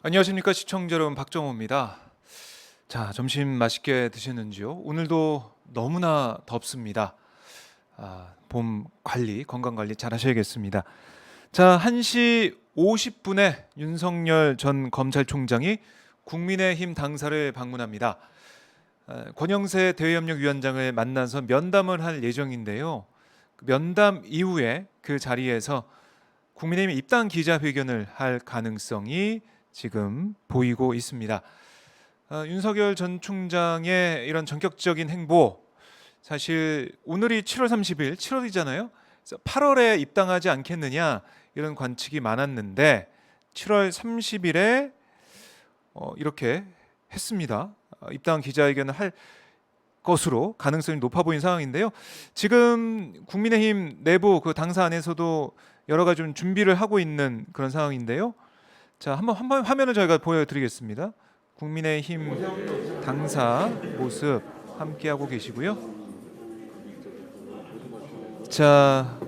안녕하십니까 시청자 여러분, 박정호입니다. 자, 점심 맛있게 드셨는지요? 오늘도 너무나 덥습니다. 봄 관리, 건강 관리 잘 하셔야겠습니다. 자, 1시 50분에 윤석열 전 검찰총장이 국민의힘 당사를 방문합니다. 권영세 대외협력위원장을 만나서 면담을 할 예정인데요. 그 면담 이후에 그 자리에서 국민의힘 입당 기자회견을 할 가능성이 지금 보이고 있습니다. 윤석열 전 총장의 이런 전격적인 행보, 사실 오늘이 7월 30일, 7월이잖아요. 그래서 8월에 입당하지 않겠느냐 이런 관측이 많았는데 7월 30일에 이렇게 했습니다. 입당 기자회견을 할 것으로 가능성이 높아 보이는 상황인데요. 지금 국민의힘 내부 그 당사 안에서도 여러 가지 좀 준비를 하고 있는 그런 상황인데요. 자, 한번 화면을 저희가 보여드리겠습니다. 국민의힘 당사 모습 함께하고 계시고요. 자,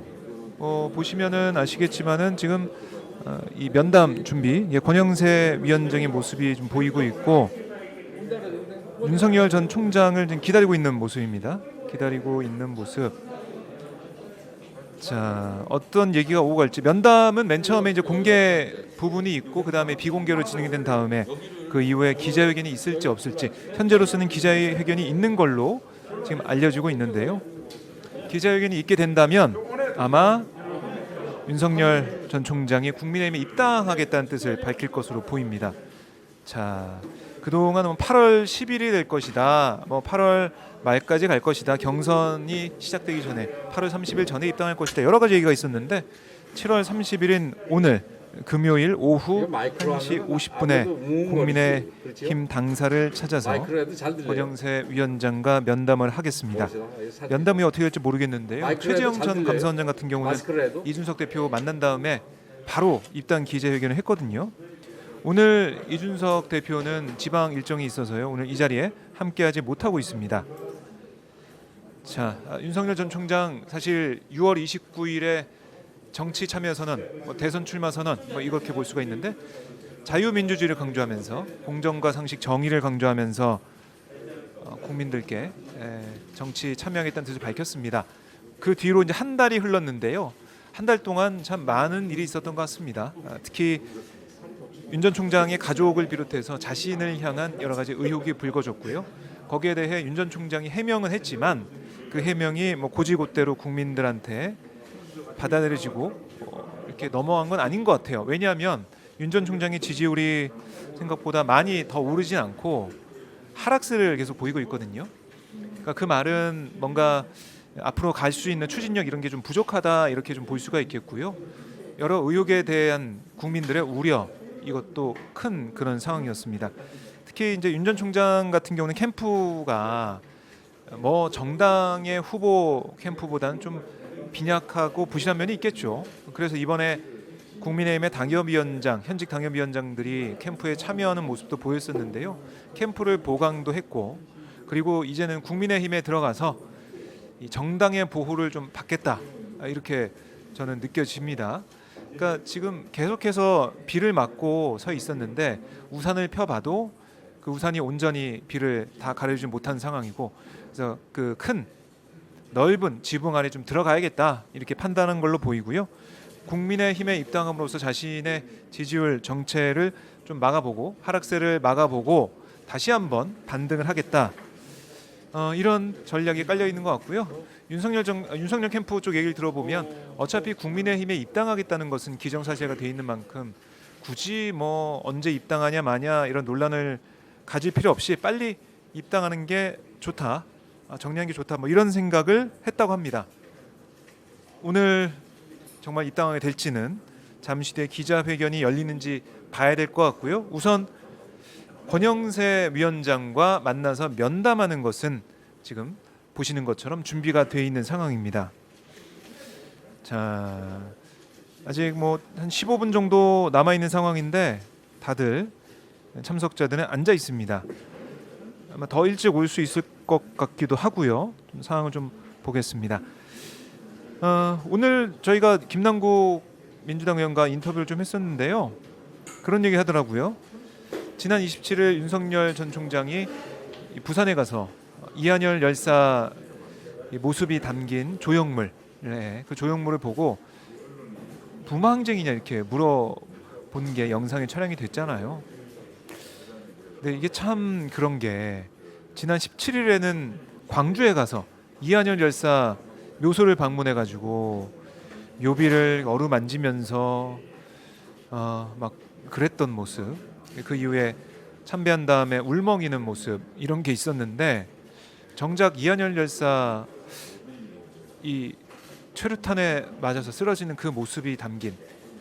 보시면은 아시겠지만은 지금 이 면담 준비, 권영세 위원장의 모습이 좀 보이고 있고 윤석열 전 총장을 지금 기다리고 있는 모습입니다. 기다리고 있는 모습. 자, 어떤 얘기가 오고 갈지. 면담은 맨 처음에 이제 공개 부분이 있고 그 다음에 비공개로 진행이 된 다음에 그 이후에 기자회견이 있을지 없을지, 현재로서는 기자회견이 있는 걸로 지금 알려지고 있는데요. 기자회견이 있게 된다면 아마 윤석열 전 총장이 국민의힘에 입당하겠다는 뜻을 밝힐 것으로 보입니다. 자, 그동안 8월 10일이 될 것이다, 8월 말까지 갈 것이다, 경선이 시작되기 전에 8월 30일 전에 입당할 것이다, 여러 가지 얘기가 있었는데 7월 30일인 오늘 금요일 오후 1시 50분에 국민의힘 당사를 찾아서 권영세 위원장과 면담을 하겠습니다. 면담이 어떻게 될지 모르겠는데요. 최재형 전 감사원장 같은 경우는 이준석 대표 만난 다음에 바로 입당 기자회견을 했거든요. 오늘 이준석 대표는 지방 일정이 있어서요, 오늘 이 자리에 함께하지 못하고 있습니다. 자, 윤석열 전 총장 사실 6월 29일에 정치 참여 선언, 대선 출마 선언, 이렇게 볼 수가 있는데 자유민주주의를 강조하면서 공정과 상식, 정의를 강조하면서 국민들께 정치 참여하겠다는 뜻을 밝혔습니다. 그 뒤로 이제 한 달이 흘렀는데요. 한 달 동안 참 많은 일이 있었던 것 같습니다. 특히 윤 전 총장의 가족을 비롯해서 자신을 향한 여러 가지 의혹이 불거졌고요. 거기에 대해 윤 전 총장이 해명은 했지만 그 해명이 고지곳대로 국민들한테 받아들여지고 이렇게 넘어간 건 아닌 것 같아요. 왜냐하면 윤 전 총장의 지지율이 생각보다 많이 더 오르진 않고 하락세를 계속 보이고 있거든요. 그러니까 그 말은 뭔가 앞으로 갈 수 있는 추진력 이런 게 좀 부족하다, 이렇게 좀 볼 수가 있겠고요. 여러 의혹에 대한 국민들의 우려, 이것도 큰 그런 상황이었습니다. 특히 이제 윤 전 총장 같은 경우는 캠프가 정당의 후보 캠프보다는 좀 빈약하고 부실한 면이 있겠죠. 그래서 이번에 국민의힘의 당협위원장, 현직 당협위원장들이 캠프에 참여하는 모습도 보였었는데요. 캠프를 보강도 했고, 그리고 이제는 국민의힘에 들어가서 이 정당의 보호를 좀 받겠다, 이렇게 저는 느껴집니다. 그러니까 지금 계속해서 비를 맞고 서 있었는데 우산을 펴봐도 그 우산이 온전히 비를 다 가려주지 못한 상황이고, 그래서 그 큰 넓은 지붕 안에 좀 들어가야겠다, 이렇게 판단한 걸로 보이고요. 국민의힘에 입당함으로써 자신의 지지율 정체를 좀 막아보고, 하락세를 막아보고 다시 한번 반등을 하겠다, 이런 전략이 깔려 있는 것 같고요. 윤석열 캠프 쪽 얘기를 들어보면 어차피 국민의힘에 입당하겠다는 것은 기정사실화가 돼 있는 만큼 굳이 언제 입당하냐 마냐 이런 논란을 가질 필요 없이 빨리 입당하는 게 좋다, 정리하는 게 좋다, 이런 생각을 했다고 합니다. 오늘 정말 입당하게 될지는 잠시 뒤에 기자회견이 열리는지 봐야 될 것 같고요. 우선 권영세 위원장과 만나서 면담하는 것은 지금 보시는 것처럼 준비가 되어 있는 상황입니다. 자, 아직 한 15분 정도 남아 있는 상황인데 다들 참석자들은 앉아 있습니다. 아마 더 일찍 올 수 있을 것 같기도 하고요. 상황을 좀 보겠습니다. 오늘 저희가 김남국 민주당 의원과 인터뷰를 좀 했었는데요. 그런 얘기 하더라고요. 지난 27일 윤석열 전 총장이 부산에 가서 이한열 열사 모습이 담긴 조형물, 그 조형물을 보고 부마항쟁이냐 이렇게 물어본 게 영상에 촬영이 됐잖아요. 근데 이게 참 그런 게 지난 17일에는 광주에 가서 이한열 열사 묘소를 방문해 가지고 묘비를 어루만지면서 막 그랬던 모습, 그 이후에 참배한 다음에 울먹이는 모습, 이런 게 있었는데 정작 이한열 열사 이 최루탄에 맞아서 쓰러지는 그 모습이 담긴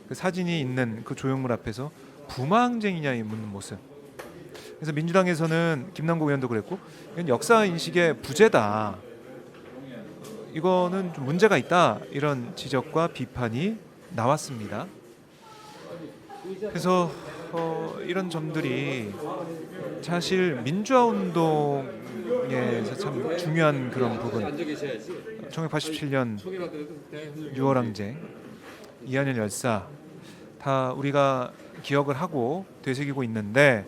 그 사진이 있는 그 조형물 앞에서 부마항쟁이냐 이 묻는 모습. 그래서 민주당에서는 김남국 의원도 그랬고 이건 역사 인식의 부재다, 이거는 좀 문제가 있다, 이런 지적과 비판이 나왔습니다. 그래서 이런 점들이 사실 민주화 운동에서 참 중요한 그런 부분, 1987년 6월 항쟁, 이한열 열사 다 우리가 기억을 하고 되새기고 있는데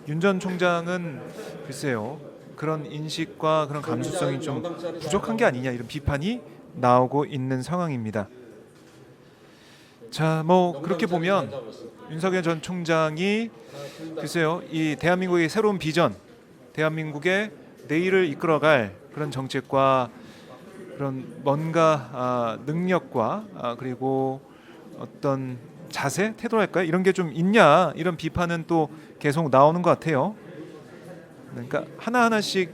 윤 전 총장은 글쎄요, 그런 인식과 그런 감수성이 좀 부족한 게 아니냐, 이런 비판이 나오고 있는 상황입니다. 자, 뭐 그렇게 보면 윤석열 전 총장이 글쎄요, 이 대한민국의 새로운 비전, 대한민국의 내일을 이끌어갈 그런 정책과 그런 뭔가 능력과 그리고 어떤 자세, 태도랄까요? 이런 게 좀 있냐, 이런 비판은 또 계속 나오는 것 같아요. 그러니까 하나하나씩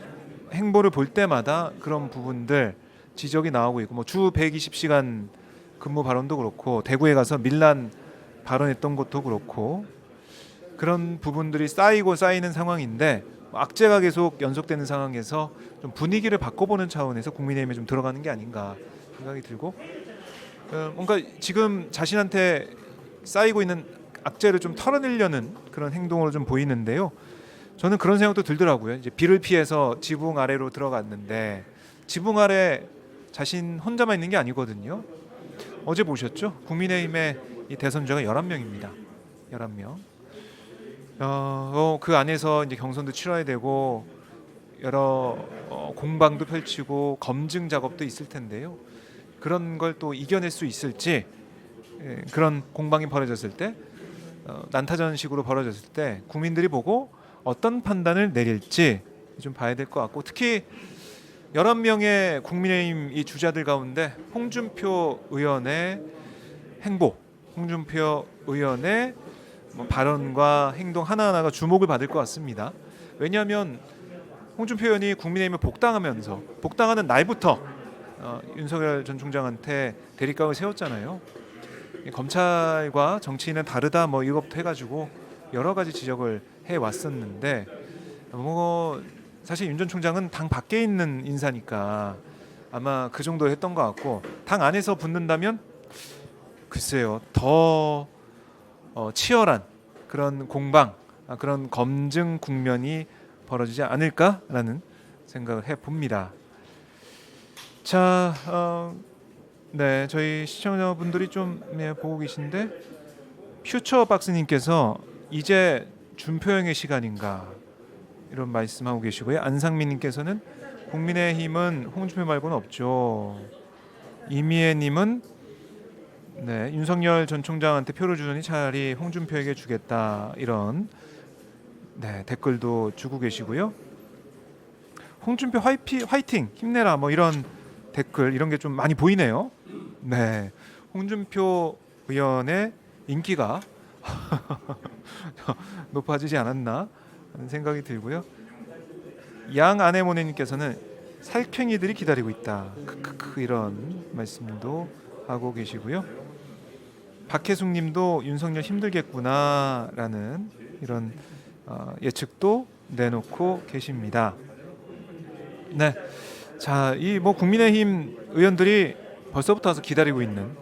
행보를 볼 때마다 그런 부분들 지적이 나오고 있고, 뭐 주 120시간 근무 발언도 그렇고 대구에 가서 밀란 발언했던 것도 그렇고 그런 부분들이 쌓이고 쌓이는 상황인데 악재가 계속 연속되는 상황에서 좀 분위기를 바꿔보는 차원에서 국민의힘에 좀 들어가는 게 아닌가 생각이 들고, 뭔가 지금 자신한테 쌓이고 있는 악재를 좀 털어내려는 그런 행동으로 좀 보이는데요. 저는 그런 생각도 들더라고요. 이제 비를 피해서 지붕 아래로 들어갔는데 지붕 아래 자신 혼자만 있는 게 아니거든요. 어제 보셨죠? 국민의힘의 이 대선주자가 11명입니다. 11명. 그 안에서 이제 경선도 치러야 되고 여러 공방도 펼치고 검증 작업도 있을 텐데요. 그런 걸 또 이겨낼 수 있을지, 그런 공방이 벌어졌을 때, 난타전식으로 벌어졌을 때 국민들이 보고 어떤 판단을 내릴지 좀 봐야 될 것 같고, 특히 11명의 국민의힘 이 주자들 가운데 홍준표 의원의 행보, 홍준표 의원의 발언과 행동 하나하나가 주목을 받을 것 같습니다. 왜냐하면 홍준표 의원이 국민의힘을 복당하는 날부터 윤석열 전 총장한테 대립각을 세웠잖아요. 검찰과 정치인은 다르다, 뭐 이것부터 해가지고 여러 가지 지적을 해왔었는데, 뭐 사실 윤 전 총장은 당 밖에 있는 인사니까 아마 그 정도 했던 것 같고, 당 안에서 붙는다면 글쎄요, 더 치열한 그런 공방, 그런 검증 국면이 벌어지지 않을까라는 생각을 해봅니다. 자, 네, 저희 시청자분들이 좀 보고 계신데, 퓨처박스님께서 이제 준표형의 시간인가, 이런 말씀하고 계시고요. 안상민님께서는 국민의힘은 홍준표 말고는 없죠. 이미애님은 네, 윤석열 전 총장한테 표를 주더니 차라리 홍준표에게 주겠다, 이런 댓글도 주고 계시고요. 홍준표 화이팅, 힘내라, 뭐 이런 댓글, 이런 게 좀 많이 보이네요. 네, 홍준표 의원의 인기가 높아지지 않았나 하는 생각이 들고요. 양 아내모네님께서는 살쾡이들이 기다리고 있다, 이런 말씀도 하고 계시고요. 박혜숙님도 윤석열 힘들겠구나라는 이런 예측도 내놓고 계십니다. 네, 자, 이 뭐 국민의힘 의원들이 벌써부터 와서 기다리고 있는,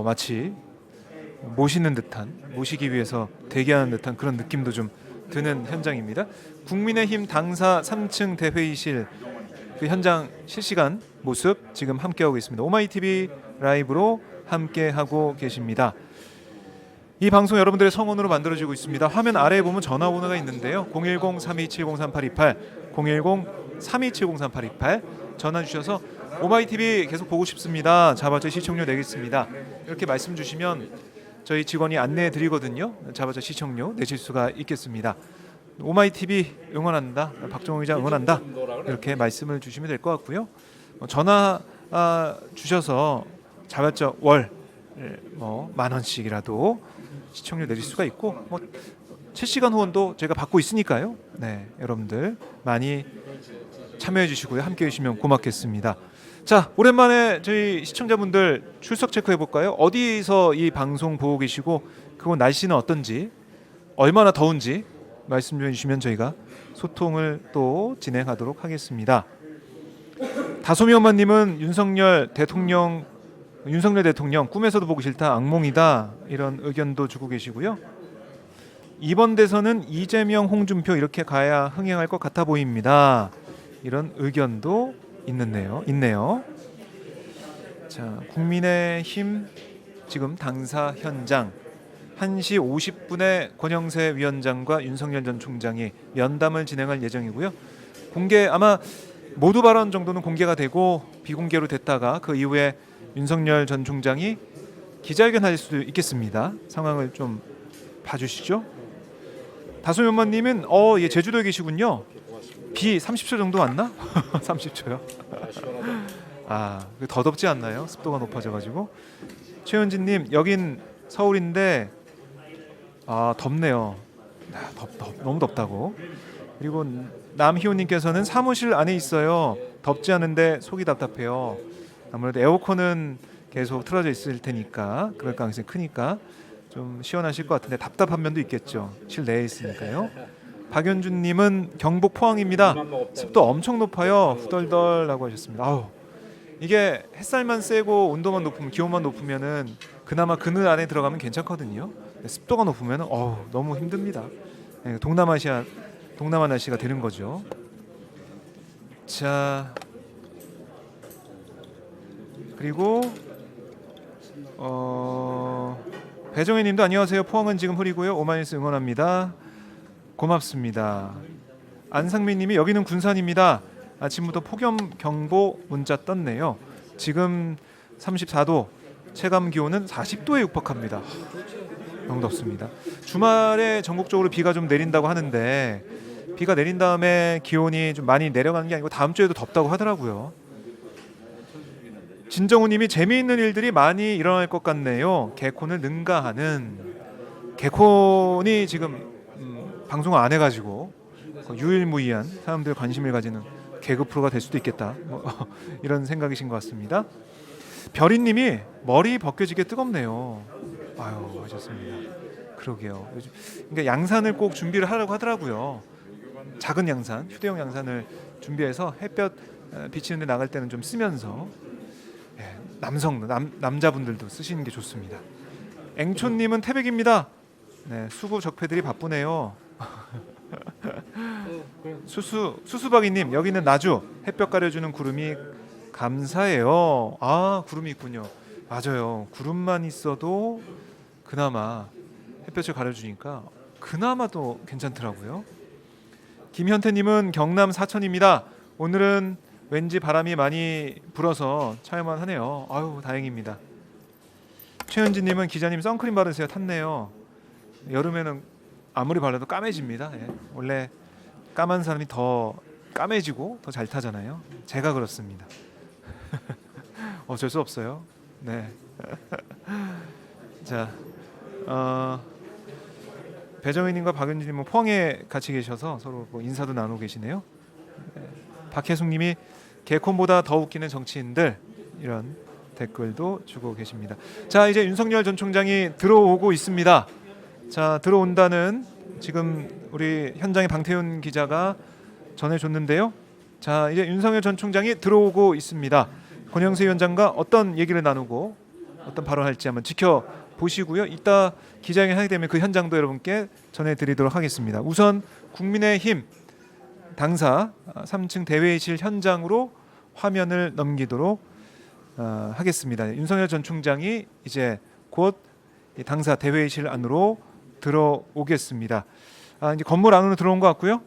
마치 모시기 위해서 대기하는 듯한 그런 느낌도 좀 드는 현장입니다. 국민의힘 당사 3층 대회의실 그 현장 실시간 모습 지금 함께하고 있습니다. 오마이TV 라이브로 함께하고 계십니다. 이 방송 여러분들의 성원으로 만들어지고 있습니다. 화면 아래에 보면 전화번호가 있는데요. 010-3270-3828, 010-3270-3828 전화 주셔서 오마이TV 계속 보고 싶습니다. 자바자 시청료 내겠습니다. 이렇게 말씀 주시면 저희 직원이 안내해 드리거든요. 자바자 시청료 내실 수가 있겠습니다. 오마이TV 응원한다, 박정호 기자 응원한다, 이렇게 말씀을 주시면 될 것 같고요. 전화 주셔서 자바자 월 만 원씩이라도 시청료 내릴 수가 있고, 실시간 후원도 제가 받고 있으니까요. 네, 여러분들 많이 참여해 주시고요. 함께 해주시면 고맙겠습니다. 자, 오랜만에 저희 시청자분들 출석 체크해 볼까요? 어디서 이 방송 보고 계시고, 그곳 날씨는 어떤지, 얼마나 더운지 말씀 좀 해주시면 저희가 소통을 또 진행하도록 하겠습니다. 다솜이 엄마님은 윤석열 대통령 꿈에서도 보기 싫다, 악몽이다, 이런 의견도 주고 계시고요. 이번 대선은 이재명, 홍준표 이렇게 가야 흥행할 것 같아 보입니다. 이런 의견도 있네요. 자, 국민의힘 지금 당사 현장 1시 50분에 권영세 위원장과 윤석열 전 총장이 면담을 진행할 예정이고요. 공개 아마 모두 발언 정도는 공개가 되고 비공개로 됐다가 그 이후에 윤석열 전 총장이 기자회견 할 수도 있겠습니다. 상황을 좀 봐주시죠. 다솜이 엄마님은 예, 제주도에 계시군요. 비 30초 정도 왔나? 30초요. 더 덥지 않나요? 습도가 높아져가지고. 최현진님, 여긴 서울인데 덥네요. 너무 덥다고. 그리고 남희호님께서는 사무실 안에 있어요. 덥지 않은데 속이 답답해요. 아무래도 에어컨은 계속 틀어져 있을 테니까 그럴 가능성이 크니까 좀 시원하실 것 같은데 답답한 면도 있겠죠. 실내에 있으니까요. 박연준님은 경북 포항입니다. 습도 엄청 높아요. 후덜덜라고 하셨습니다. 이게 햇살만 세고 온도만 높으면, 기온만 높으면은 그나마 그늘 안에 들어가면 괜찮거든요. 습도가 높으면 너무 힘듭니다. 동남아 날씨가 되는 거죠. 자, 그리고 배정혜님도 안녕하세요. 포항은 지금 흐리고요. 오마이뉴스 응원합니다. 고맙습니다. 안상민님이 여기는 군산입니다. 아침부터 폭염 경보 문자 떴네요. 지금 34도, 체감 기온은 40도에 육박합니다. 너무 덥습니다. 주말에 전국적으로 비가 좀 내린다고 하는데, 비가 내린 다음에 기온이 좀 많이 내려가는 게 아니고 다음 주에도 덥다고 하더라고요. 진정우님이 재미있는 일들이 많이 일어날 것 같네요. 개콘을 능가하는. 개콘이 지금 방송을 안 해가지고 유일무이한 사람들 관심을 가지는 개그 프로가 될 수도 있겠다, 이런 생각이신 것 같습니다. 별이님이 머리 벗겨지게 뜨겁네요. 하셨습니다. 그러게요. 그러니까 양산을 꼭 준비를 하라고 하더라고요. 작은 양산, 휴대용 양산을 준비해서 햇볕 비치는데 나갈 때는 좀 쓰면서, 남자분들도 쓰시는 게 좋습니다. 앵초님은 태백입니다. 네, 수구 적폐들이 바쁘네요. 수수박이님, 여기는 나주. 햇볕 가려주는 구름이 감사해요. 구름이 있군요. 맞아요. 구름만 있어도 그나마 햇볕을 가려주니까 그나마 또 괜찮더라고요. 김현태님은 경남 사천입니다. 오늘은 왠지 바람이 많이 불어서 차야만 하네요. 다행입니다. 최현진님은 기자님 선크림 바르세요. 탔네요. 여름에는 아무리 발라도 까매집니다. 원래 까만 사람이 더 까매지고 더 잘 타잖아요. 제가 그렇습니다. 어쩔 수 없어요. 네. 자, 배정희님과 박은진님은 포항에 같이 계셔서 서로 인사도 나누고 계시네요. 박혜숙님이 개콘보다 더 웃기는 정치인들, 이런 댓글도 주고 계십니다. 자, 이제 윤석열 전 총장이 들어오고 있습니다. 자, 들어온다는 지금 우리 현장의 방태훈 기자가 전해줬는데요. 자, 이제 윤석열 전 총장이 들어오고 있습니다. 권영세 위원장과 어떤 얘기를 나누고 어떤 발언할지 한번 지켜보시고요. 이따 기자회견 하게 되면 그 현장도 여러분께 전해드리도록 하겠습니다. 우선 국민의힘 당사 3층 대회의실 현장으로 화면을 넘기도록 하겠습니다. 윤석열 전 총장이 이제 곧 이 당사 대회의실 안으로 들어오겠습니다. 이제 건물 안으로 들어온 것 같고요.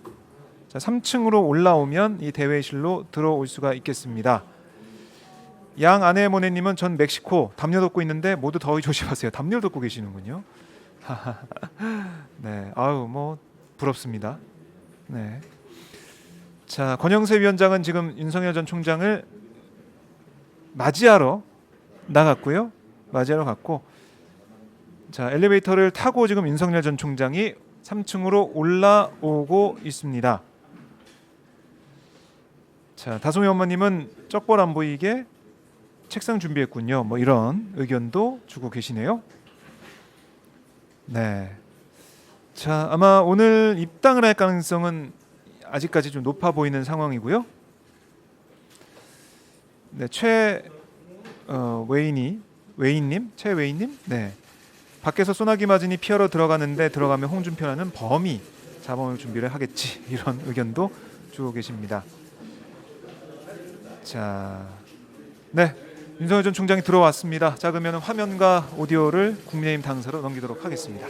자, 3층으로 올라오면 이 대회의실로 들어올 수가 있겠습니다. 양 아네모네님은 전 멕시코 담요 덮고 있는데 모두 더위 조심하세요. 담요 덮고 계시는군요. 네, 아유 뭐 부럽습니다. 네. 자, 권영세 위원장은 지금 윤석열 전 총장을 맞이하러 나갔고요. 맞이하러 갔고, 자 엘리베이터를 타고 지금 윤석열 전 총장이 3층으로 올라오고 있습니다. 자, 다솜이 엄마님은 쩍벌 안 보이게 책상 준비했군요. 뭐 이런 의견도 주고 계시네요. 네. 자, 아마 오늘 입당을 할 가능성은 아직까지 좀 높아 보이는 상황이고요. 네, 최웨인님, 네. 밖에서 소나기 맞으니 피하러 들어가는데 들어가면 홍준표라는 범이 잡아올 준비를 하겠지, 이런 의견도 주고 계십니다. 자, 네, 윤석열 전 총장이 들어왔습니다. 자, 그러면 화면과 오디오를 국민의힘 당사로 넘기도록 하겠습니다.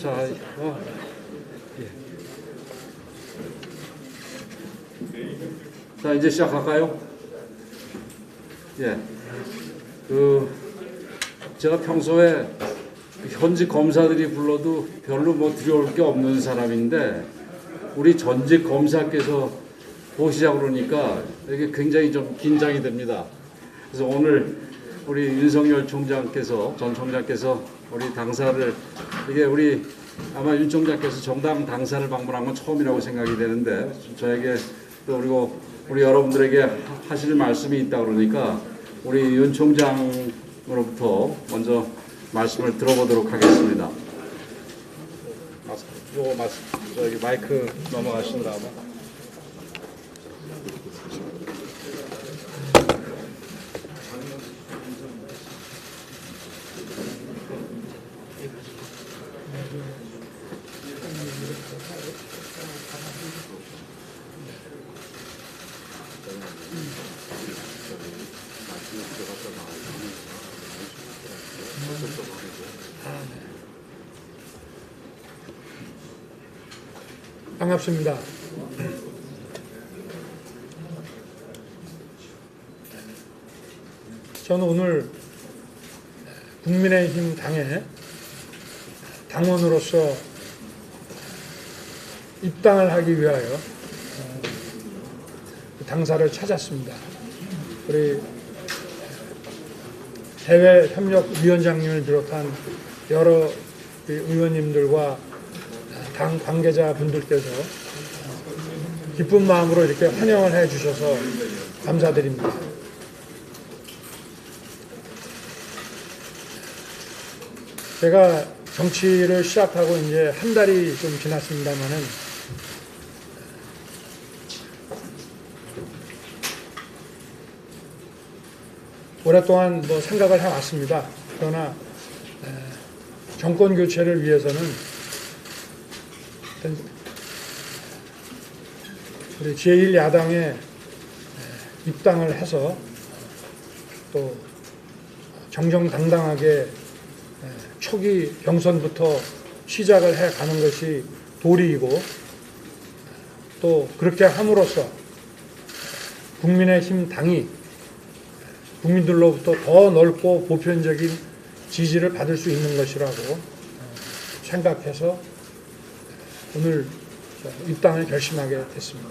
자, 예. 자, 이제 시작할까요? 예. 제가 평소에 현직 검사들이 불러도 별로 뭐 두려울 게 없는 사람인데 우리 전직 검사께서 보시자고 그러니까 이게 굉장히 좀 긴장이 됩니다. 그래서 오늘 우리 윤석열 총장께서, 전 총장께서 우리 당사를, 이게 우리 아마 윤 총장께서 정당 당사를 방문한 건 처음이라고 생각이 되는데 저에게 또 그리고 우리 여러분들에게 하실 말씀이 있다 그러니까 우리 윤 총장으로부터 먼저 말씀을 들어보도록 하겠습니다. 저기 마이크 넘어가시느라 아마. 반갑습니다. 저는 오늘 국민의힘 당에 당원으로서 입당을 하기 위하여 당사를 찾았습니다. 우리 대외협력위원장님을 비롯한 여러 의원님들과 당 관계자분들께서 기쁜 마음으로 이렇게 환영을 해 주셔서 감사드립니다. 제가 정치를 시작하고 이제 한 달이 좀 지났습니다만은 오랫동안 뭐 생각을 해왔습니다. 그러나 정권 교체를 위해서는 우리 제1야당에 입당을 해서 또 정정당당하게 초기 경선부터 시작을 해 가는 것이 도리이고 또 그렇게 함으로써 국민의힘 당이 국민들로부터 더 넓고 보편적인 지지를 받을 수 있는 것이라고 생각해서 오늘 입당을 결심하게 됐습니다.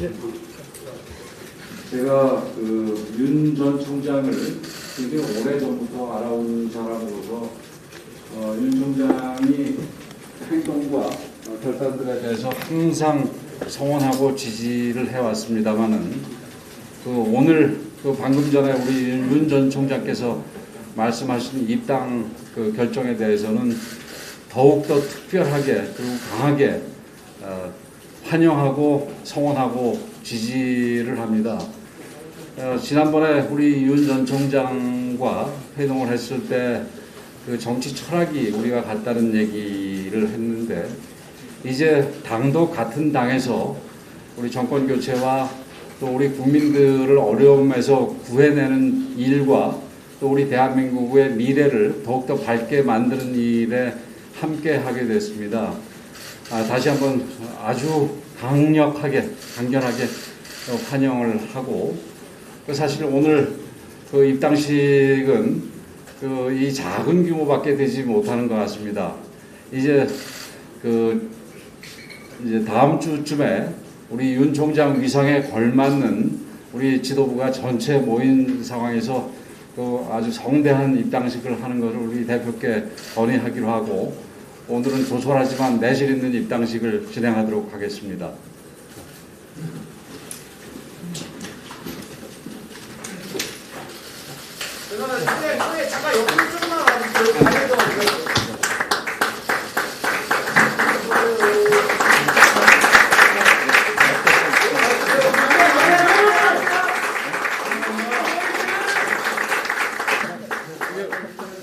예. 제가 윤 전 총장을 되게 오래전부터 알아온 사람으로서 윤 총장이 행동과 결단들에 대해서 항상 성원하고 지지를 해왔습니다만은 오늘 방금 전에 우리 윤 전 총장께서 말씀하신 입당 결정에 대해서는 더욱더 특별하게 그리고 강하게 환영하고 성원하고 지지를 합니다. 지난번에 우리 윤 전 총장과 회동을 했을 때 그 정치 철학이 우리가 같다는 얘기를 했는데, 이제 당도 같은 당에서 우리 정권 교체와 또 우리 국민들을 어려움에서 구해내는 일과 또 우리 대한민국의 미래를 더욱더 밝게 만드는 일에 함께 하게 됐습니다. 다시 한번 아주 강력하게, 강렬하게 환영을 하고, 사실 오늘 그 입당식은 이 작은 규모밖에 되지 못하는 것 같습니다. 이제 다음 주쯤에 우리 윤 총장 위상에 걸맞는 우리 지도부가 전체 모인 상황에서 아주 성대한 입당식을 하는 것을 우리 대표께 건의하기로 하고, 오늘은 조촐하지만 내실 있는 입당식을 진행하도록 하겠습니다. 잠깐 옆으로 조금만 와주세요.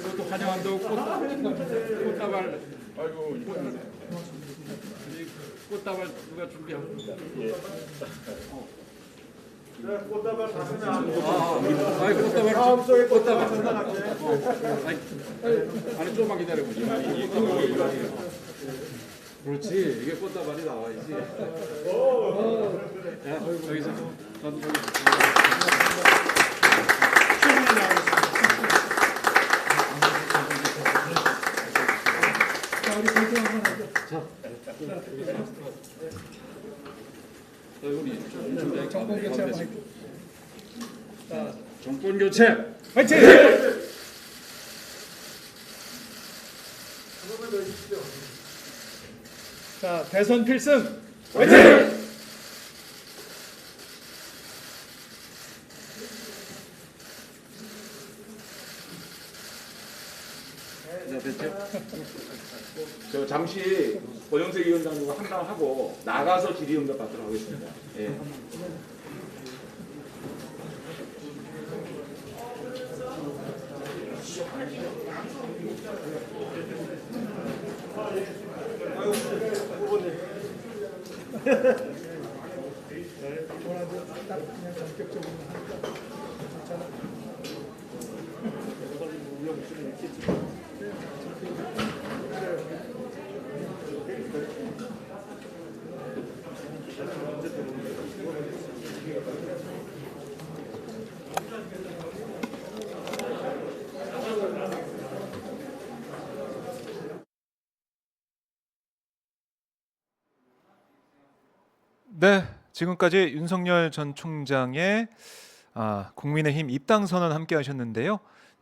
이것도 환영한다고 꽃다발, 아이고, 꽃다발 누가 준비하고? 꽃다발 받으면 아이, 꽃다발, 다음 주에 꽃다발. 꽃다발. 아니, 조금만 기다려보지. 그렇지, 이게 꽃다발이 나와야지. 야, 여기서 정권 교체 한번 할게요. 정권 교체. 화이팅! 자, 대선 필승 화이팅! 저 잠시 권영세 위원장님과 한담하고 나가서 질의응답 받도록 하겠습니다. 예. 네, 지금까지 윤석열 전 총장의 국민의힘 입당 선언 함께 하셨는데요.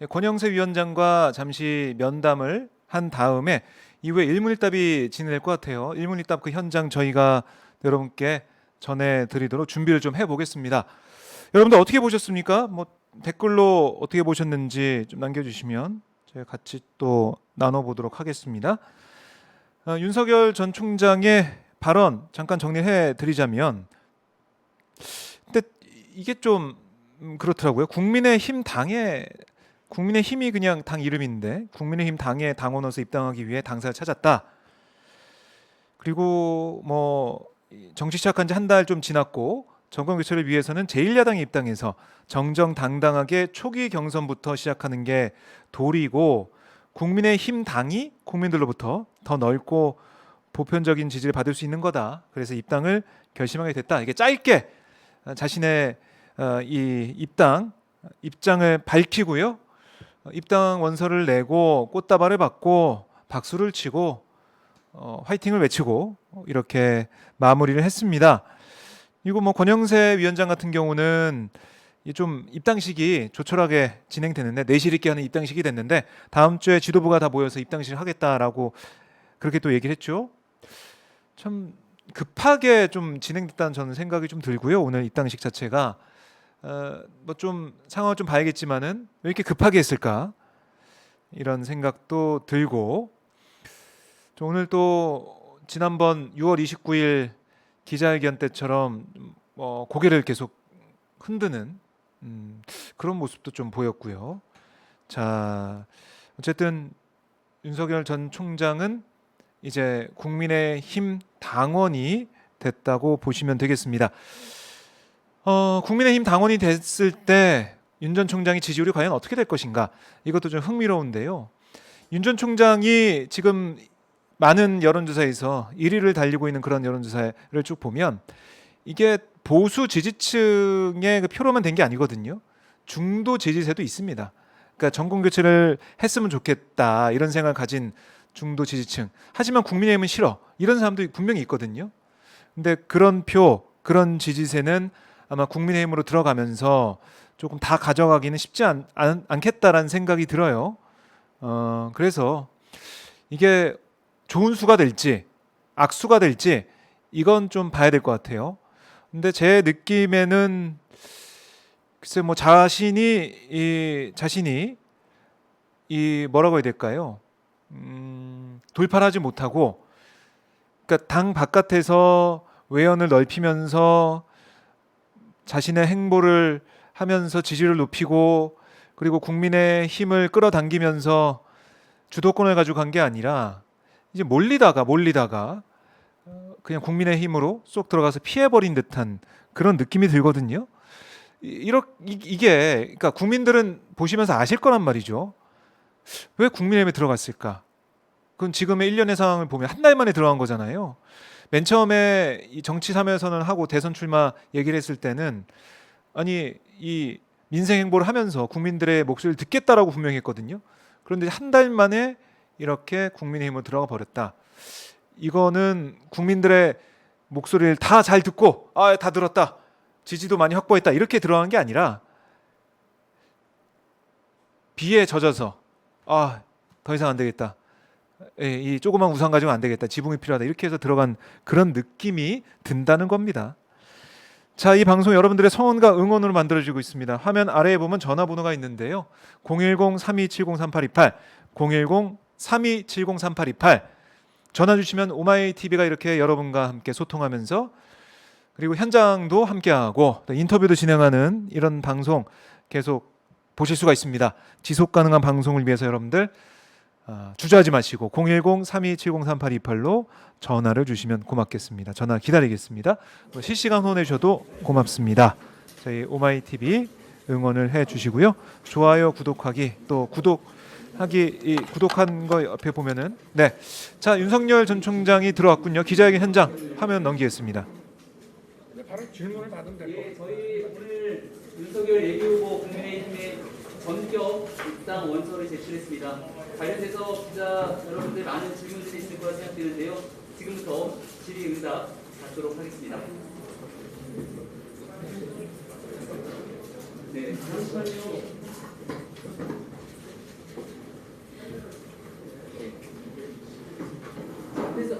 권영세 위원장과 잠시 면담을 한 다음에 이후에 일문일답이 진행될 것 같아요. 일문일답 그 현장 저희가 여러분께 전해드리도록 준비를 좀 해보겠습니다. 여러분들 어떻게 보셨습니까? 뭐 댓글로 어떻게 보셨는지 좀 남겨주시면 저희가 같이 또 나눠보도록 하겠습니다. 윤석열 전 총장의 발언 잠깐 정리해 드리자면, 근데 이게 좀 그렇더라고요. 국민의힘 국민의힘이 그냥 당 이름인데 국민의힘 당의 당원으로서 입당하기 위해 당사를 찾았다. 그리고 뭐 정치 시작한 지 한 달 좀 지났고 정권 교체를 위해서는 제1야당에 입당해서 정정당당하게 초기 경선부터 시작하는 게 도리고, 국민의힘 당이 국민들로부터 더 넓고 보편적인 지지를 받을 수 있는 거다. 그래서 입당을 결심하게 됐다. 이게 짧게 자신의 이 입장을 밝히고요. 입당 원서를 내고 꽃다발을 받고 박수를 치고 화이팅을 외치고 이렇게 마무리를 했습니다. 그리고 뭐 권영세 위원장 같은 경우는 좀 입당식이 조촐하게 진행되는데, 내실 있게 하는 입당식이 됐는데 다음 주에 지도부가 다 모여서 입당식을 하겠다라고 그렇게 또 얘기를 했죠. 참 급하게 좀 진행됐다는 저는 생각이 좀 들고요. 오늘 입당식 자체가 뭐 좀 상황을 좀 봐야겠지만은 왜 이렇게 급하게 했을까 이런 생각도 들고, 오늘 또 지난번 6월 29일 기자회견 때처럼 고개를 계속 흔드는 그런 모습도 좀 보였고요. 자, 어쨌든 윤석열 전 총장은 이제 국민의힘 당원이 됐다고 보시면 되겠습니다. 국민의힘 당원이 됐을 때 윤 전 총장의 지지율이 과연 어떻게 될 것인가? 이것도 좀 흥미로운데요. 윤 전 총장이 지금 많은 여론조사에서 1위를 달리고 있는 그런 여론조사를 쭉 보면 이게 보수 지지층의 그 표로만 된 게 아니거든요. 중도 지지세도 있습니다. 그러니까 정권 교체를 했으면 좋겠다 이런 생각을 가진 중도 지지층. 하지만 국민의힘은 싫어. 이런 사람도 분명히 있거든요. 근데 그런 표, 그런 지지세는 아마 국민의힘으로 들어가면서 조금 다 가져가기는 쉽지 않겠다라는 생각이 들어요. 그래서 이게 좋은 수가 될지 악수가 될지 이건 좀 봐야 될 것 같아요. 근데 제 느낌에는 글쎄 뭐 자신이 이 뭐라고 해야 될까요? 돌파를 하지 못하고 그러니까 당 바깥에서 외연을 넓히면서 자신의 행보를 하면서 지지를 높이고 그리고 국민의 힘을 끌어당기면서 주도권을 가지고 간 게 아니라 이제 몰리다가 그냥 국민의 힘으로 쏙 들어가서 피해버린 듯한 그런 느낌이 들거든요. 이게 그러니까 국민들은 보시면서 아실 거란 말이죠. 왜 국민의힘에 들어갔을까? 그건 지금의 일련의 상황을 보면 한 달 만에 들어간 거잖아요. 맨 처음에 이 정치 참여선언을 하고 대선 출마 얘기를 했을 때는 아니 이 민생 행보를 하면서 국민들의 목소리를 듣겠다라고 분명히 했거든요. 그런데 한 달 만에 이렇게 국민의힘으로 들어가 버렸다. 이거는 국민들의 목소리를 다 잘 듣고 다 들었다. 지지도 많이 확보했다. 이렇게 들어간 게 아니라 비에 젖어서 더 이상 안 되겠다. 이 조그만 우산 가지고 안 되겠다. 지붕이 필요하다. 이렇게 해서 들어간 그런 느낌이 든다는 겁니다. 자, 이 방송 여러분들의 성원과 응원으로 만들어지고 있습니다. 화면 아래에 보면 전화번호가 있는데요. 010-3270-3828 010-3270-3828 전화 주시면 오마이TV가 이렇게 여러분과 함께 소통하면서 그리고 현장도 함께하고 인터뷰도 진행하는 이런 방송 계속 보실 수가 있습니다. 지속 가능한 방송을 위해서 여러분들 주저하지 마시고 010-3270-3828로 전화를 주시면 고맙겠습니다. 전화 기다리겠습니다. 실시간 후원해 주셔도 고맙습니다. 저희 오마이TV 응원을 해 주시고요. 좋아요, 구독하기 또 구독한 거 옆에 보면은 자, 윤석열 전 총장이 들어왔군요. 기자회견 현장 화면 넘기겠습니다. 바로 질문을 받으면 될 것 같아요. 저희 오늘 윤석열 예비후보 국민의힘의 전격 입당 원서를 제출했습니다. 관련해서 기자 여러분들 많은 질문들이 있을 거라 생각되는데요. 지금부터 질의응답 받도록 하겠습니다. 네, 잠시만요.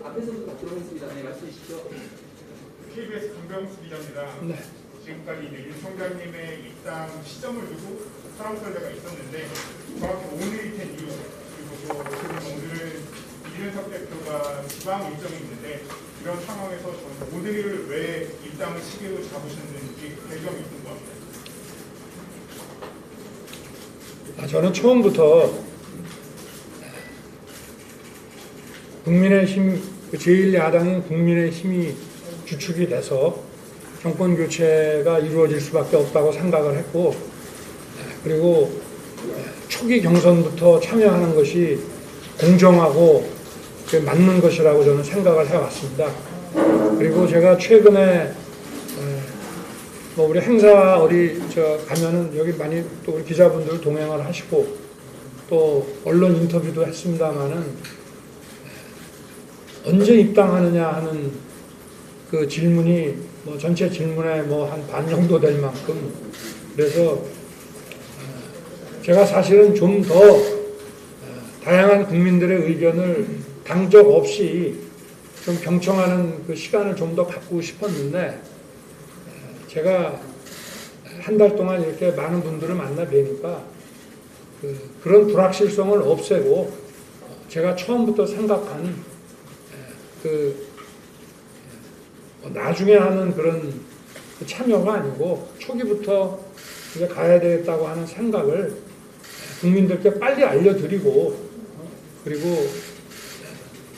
앞에서부터 받도록 하겠습니다. 네, 말씀해 주시죠. KBS 강병수 기자입니다. 네. 지금까지 이제 윤 총장님의 입당 시점을 두고 설왕설래가 있었는데 정확히 오늘이 된 이유 그리고 또 오늘은 이준석 대표가 지방 일정이 있는데 이런 상황에서 오늘을 왜 입당을 시기로 잡으셨는지 배경이 궁금합니다. 저는 처음부터 국민의힘 제1야당인 국민의힘이 주축이 돼서 정권 교체가 이루어질 수밖에 없다고 생각을 했고 그리고 초기 경선부터 참여하는 것이 공정하고 맞는 것이라고 저는 생각을 해왔습니다. 그리고 제가 최근에 우리 행사 가면은 여기 많이 또 우리 기자분들 동행을 하시고 또 언론 인터뷰도 했습니다마는 언제 입당하느냐 하는 그 질문이 전체 질문의 한 반 정도 될 만큼 그래서 제가 사실은 좀 더 다양한 국민들의 의견을 당적 없이 좀 경청하는 그 시간을 좀 더 갖고 싶었는데 제가 한 달 동안 이렇게 많은 분들을 만나 뵈니까 그런 불확실성을 없애고 제가 처음부터 생각한 나중에 하는 그런 참여가 아니고 초기부터 이제 가야 되겠다고 하는 생각을 국민들께 빨리 알려드리고 그리고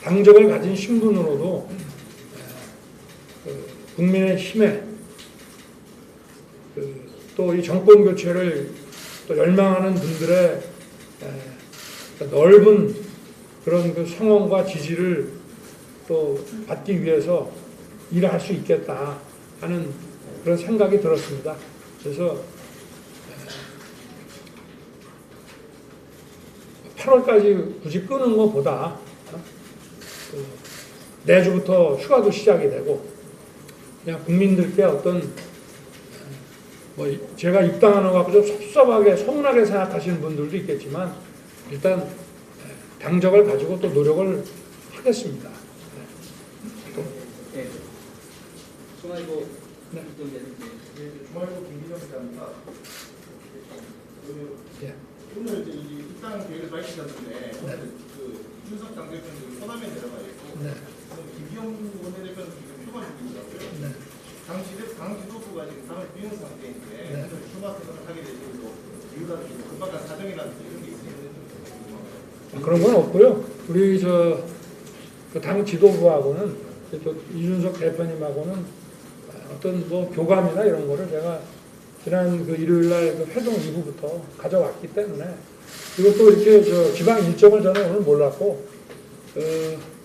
당적을 가진 신분으로도 국민의힘에 또 이 정권 교체를 또 열망하는 분들의 넓은 그런 그 성원과 지지를 또 받기 위해서 일할 수 있겠다 하는 그런 생각이 들었습니다. 그래서 8월까지 굳이 끄는 것보다 내주부터 휴가도 시작이 되고 그냥 국민들께 어떤 뭐 제가 입당하는 것 같고 좀 섭섭하게 서운하게 생각하시는 분들도 있겠지만 일단 당적을 가지고 또 노력을 하겠습니다. 네. 중앙일보 네. 중앙일보 김기정 기자입니다. 예. 오늘 이제 이 입당 계획을 밝히셨는데 오늘 그 이준석 당대표는 호남에 내려가 있고 네. 김기영 원내대표는 지금 휴가 중이더라고요. 네. 당 지도부가 지금 당을 비운 상태인데 네. 휴가 생각을 하게 되시고 이유라든지 급박한 사정이라든지 이런 게 있으면 그런 건 없고요. 우리 그 당 지도부하고는 또 이준석 대표님하고는 어떤 뭐 교감이나 이런 거를 제가 지난 그 일요일 날 그 회동 이후부터 가져왔기 때문에 그리고 또 이렇게 지방 일정을 저는 오늘 몰랐고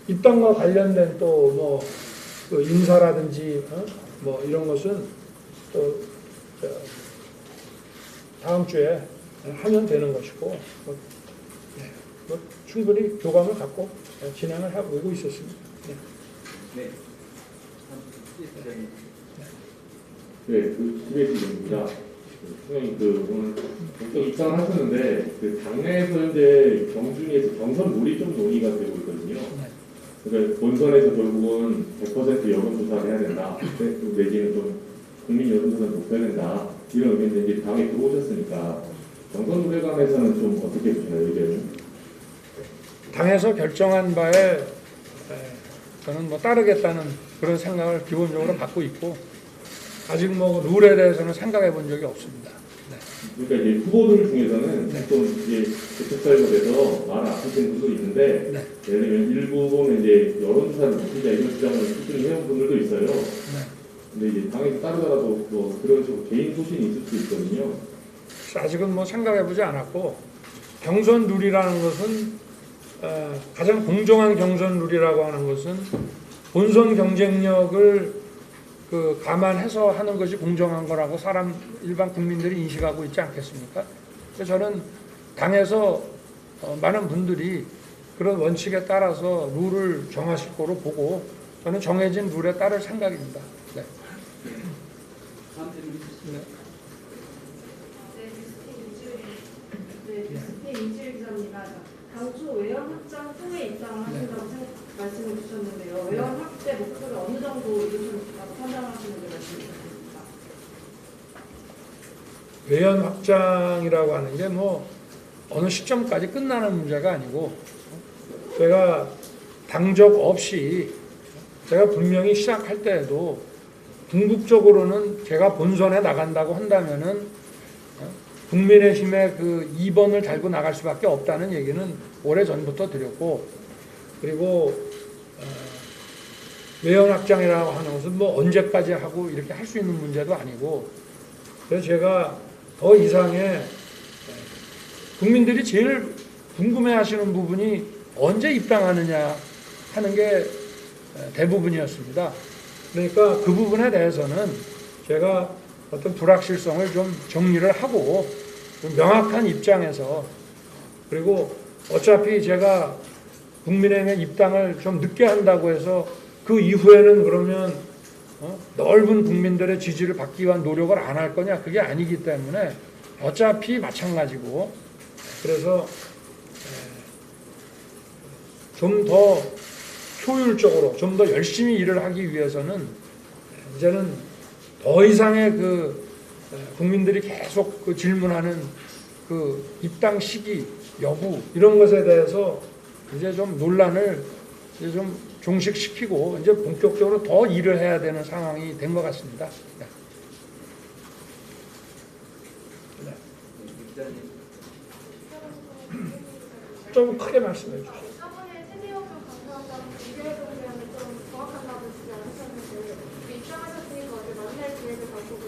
입당과 관련된 또 뭐 그 인사라든지 뭐 이런 것은 또 다음 주에 하면 되는 것이고 뭐 충분히 교감을 갖고 진행을 하고 오고 있었습니다. 네. 네, 그 김혜진입니다. 선생님, 오늘 또 입당을 하셨는데, 당내에서 현재 경준위에서 경선 룰이 좀 논의가 되고 있거든요. 그러니까 본선에서 결국은 100% 여론조사를 해야 된다. 내지는 좀 국민 여론조사를 높여야 된다. 이런 의견인데, 이제 당에 들어오셨으니까, 경선 룰에 관해서는 좀 어떻게 보시나요, 의견은? 당에서 결정한 바에 저는 뭐 따르겠다는 그런 생각을 기본적으로 갖고 있고, 아직 뭐 룰에 대해서는 생각해 본 적이 없습니다. 네. 그러니까 이제 후보들 중에서는 좀 이제 대책사유가 돼서 말을 아끼시는 분도 있는데, 네. 예를 들면 일부는 이제 여론조사를 높이자 이런 주장을 꾸준히 해온 분들도 있어요. 네. 근데 이제 당에서 따르더라도 뭐 그런 식으로 개인 소신이 있을 수 있거든요. 아직은 뭐 생각해 보지 않았고, 경선 룰이라는 것은 가장 공정한 경선 룰이라고 하는 것은 본선 경쟁력을 감안해서 하는 것이 공정한 거라고 일반 국민들이 인식하고 있지 않겠습니까? 그래서 저는 당에서 많은 분들이 그런 원칙에 따라서 룰을 정하실 거로 보고 저는 정해진 룰에 따를 생각입니다. 네. 다음 질문 주시죠. 네, 이주일 기자입니다. 당초 외연 확장 후에 입당을 하신다고 말씀을 주셨는데요. 외연 확대 목표를 어느 정도 이루셨다고 판단하시는지 말씀해 주셨습니다. 외연 확장이라고 하는 게 뭐 어느 시점까지 끝나는 문제가 아니고 제가 당적 없이 제가 분명히 시작할 때에도 궁극적으로는 제가 본선에 나간다고 한다면은 국민의힘의 그 2번을 달고 나갈 수밖에 없다는 얘기는 오래전부터 드렸고, 그리고 외연 확장이라고 하는 것은 뭐 언제까지 하고 이렇게 할 수 있는 문제도 아니고, 그래서 제가 더 이상의 국민들이 제일 궁금해하시는 부분이 언제 입당하느냐 하는 게 대부분이었습니다. 그러니까 그 부분에 대해서는 제가 어떤 불확실성을 좀 정리를 하고 좀 명확한 입장에서, 그리고 어차피 제가 국민의힘에 입당을 좀 늦게 한다고 해서 그 이후에는 그러면 넓은 국민들의 지지를 받기 위한 노력을 안 할 거냐, 그게 아니기 때문에 어차피 마찬가지고, 그래서 좀 더 효율적으로 좀 더 열심히 일을 하기 위해서는 이제는 더 이상의 국민들이 계속 질문하는 입당 시기 여부 이런 것에 대해서 이제 좀 논란을 이제 좀 종식시키고 이제 본격적으로 더 일을 해야 되는 상황이 된 것 같습니다. 네. 좀 크게 말씀해 주시죠. 저번에 최재형 감사원장 공개회동 대안을 좀 정확한 답을 주지 않으셨는데 입장하셨으니까 어제 만날 기회를 갖고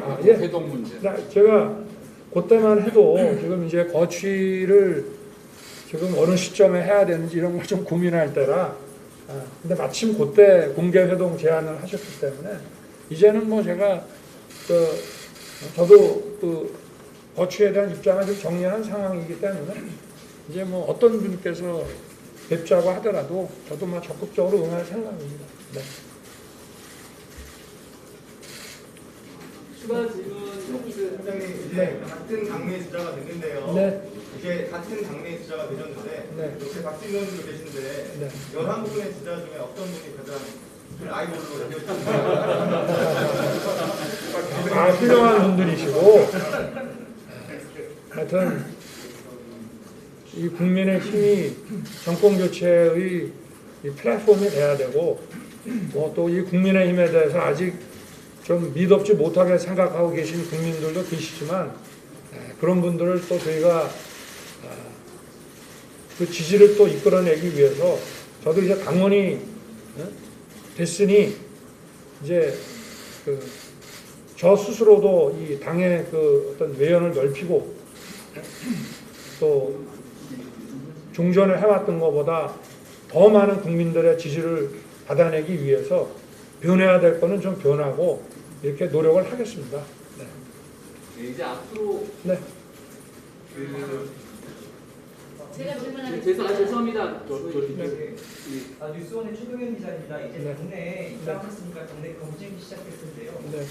아, 예. 회동 문제. 제가 그때만 해도 지금 이제 거취를 지금 어느 시점에 해야 되는지 이런 걸 좀 고민할 때라. 근데 마침 그때 공개 회동 제안을 하셨기 때문에 이제는 뭐 제가 저도 그 거취에 대한 입장을 좀 정리한 상황이기 때문에 이제 뭐 어떤 분께서 뵙자고 하더라도 저도 뭐 적극적으로 응할 생각입니다. 네. 추가 질문 원장님 이제 네. 같은 당내 주자가 됐는데요. 네. 이게 같은 당내 주자가 되셨는데 네. 옆에 박진 의원도 계신데 네. 11분의 주자 중에 어떤 분이 가장 아이돌로 훌륭한 분들이시고 하여튼 이 국민의 힘이 정권 교체의 이 플랫폼이 돼야 되고 뭐 또 이 국민의 힘에 대해서 아직 좀 믿업지 못하게 생각하고 계신 국민들도 계시지만 그런 분들을 또 저희가 그 지지를 또 이끌어내기 위해서 저도 이제 당원이 됐으니 이제 저 스스로도 이 당의 그 어떤 외연을 넓히고 또 종전을 해왔던 것보다 더 많은 국민들의 지지를 받아내기 위해서 변해야 될 거는 좀 변하고 이렇게 노력을 하겠습니다. 네. 네, 이제 앞으로 네. 제가 질문하겠습니다. 죄송합니다. 뉴스원의 최동현 기자입니다. 이제 네. 당내에 입당했으니까 당내 경쟁이 시작될 텐데요. 네.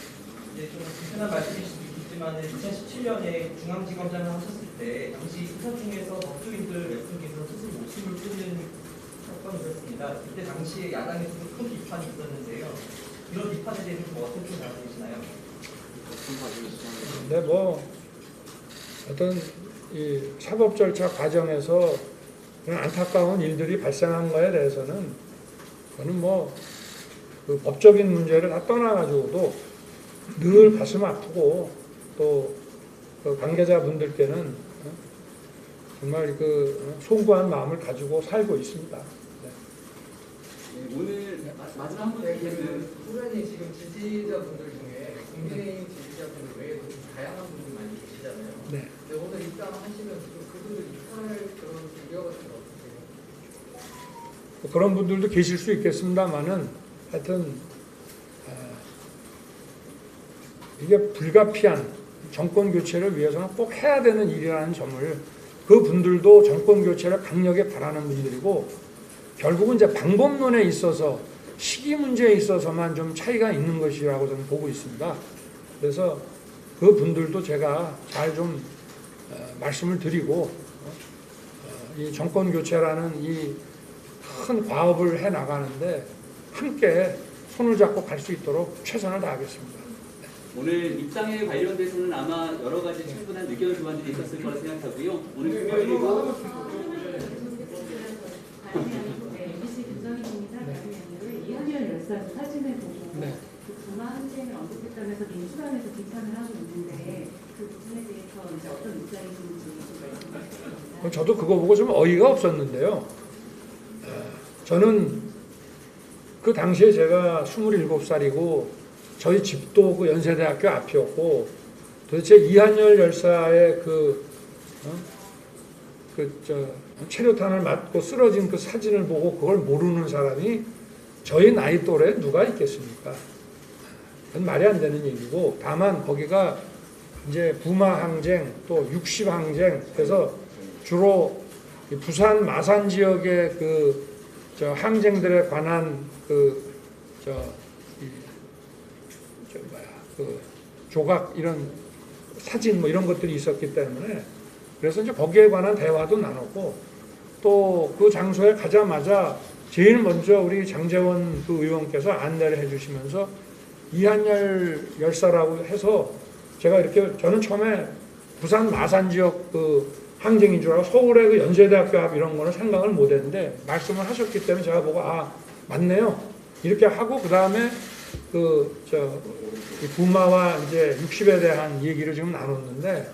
이제 좀 불편한 말씀일 수도 있겠지만 2017년에 중앙지검장을 하셨을 때 당시 수사 중에서 법조인들 몇 분께서 스스로 목숨을 끊는 사건이 있었습니다. 그때 당시에 야당에서도 큰 비판이 있었는데요. 이런 비판에 대해서 어떻게 생각하시나요? 네, 뭐 어떤 이 사법 절차 과정에서 그런 안타까운 일들이 발생한 거에 대해서는 저는 뭐 그 법적인 문제를 다 떠나가지고도 늘 가슴 아프고 또 그 관계자분들께는 정말 그 송구한 마음을 가지고 살고 있습니다. 네. 네, 오늘 마지막 한 분 얘기는 후련히 지금 지지자분들 중에 국민의힘 지지자분들 외에도 좀 다양한 분들이 많이 계시잖아요. 네. 근데 오늘 입당하시면 그분들 입당할 그런 우려 같은 거 없으세요? 그런 분들도 계실 수 있겠습니다만은 하여튼 이게 불가피한 정권 교체를 위해서는 꼭 해야 되는 일이라는 점을 그 분들도 정권 교체를 강력히 바라는 분들이고 결국은 이제 방법론에 있어서 시기 문제에 있어서만 좀 차이가 있는 것이라고 저는 보고 있습니다. 그래서 그 분들도 제가 잘 좀 말씀을 드리고 이 정권 교체라는 이 큰 과업을 해 나가는데 함께 손을 잡고 갈 수 있도록 최선을 다하겠습니다. 오늘 입당에 관련돼서는 아마 여러 가지 충분한 의견 교환들이 있었을 거라 생각하고요. 오늘 금요일이고 MBC 김정희 기자가 이한열 열사 사진을 보고 네. 그 부마 항쟁을 언급했다면서 민주당에서 비판을 하고 있는데 그 부분에 대해서 이제 어떤 입장이신지 좀 말씀해 주시겠습니다. 저도 그거 보고 좀 어이가 없었는데요. 저는 그 당시에 제가 27살이고 저희 집도 그 연세대학교 앞이었고 도대체 이한열 열사의 체류탄을 맞고 쓰러진 그 사진을 보고 그걸 모르는 사람이 저희 나이 또래 누가 있겠습니까? 그건 말이 안 되는 얘기고 다만 거기가 이제 부마 항쟁 또 60 항쟁 그래서 주로 부산 마산 지역의 항쟁들에 관한 조각 이런 사진 뭐 이런 것들이 있었기 때문에 그래서 이제 거기에 관한 대화도 나눴고 또 그 장소에 가자마자 제일 먼저 우리 장제원 그 의원께서 안내를 해주시면서 이한열 열사라고 해서 제가 이렇게 저는 처음에 부산 마산 지역 그 항쟁인 줄 알고 서울의 그 연세대학교 앞 이런 거는 생각을 못 했는데 말씀을 하셨기 때문에 제가 보고 아 맞네요 이렇게 하고 그 다음에 이 부마와 이제 60에 대한 얘기를 지금 나눴는데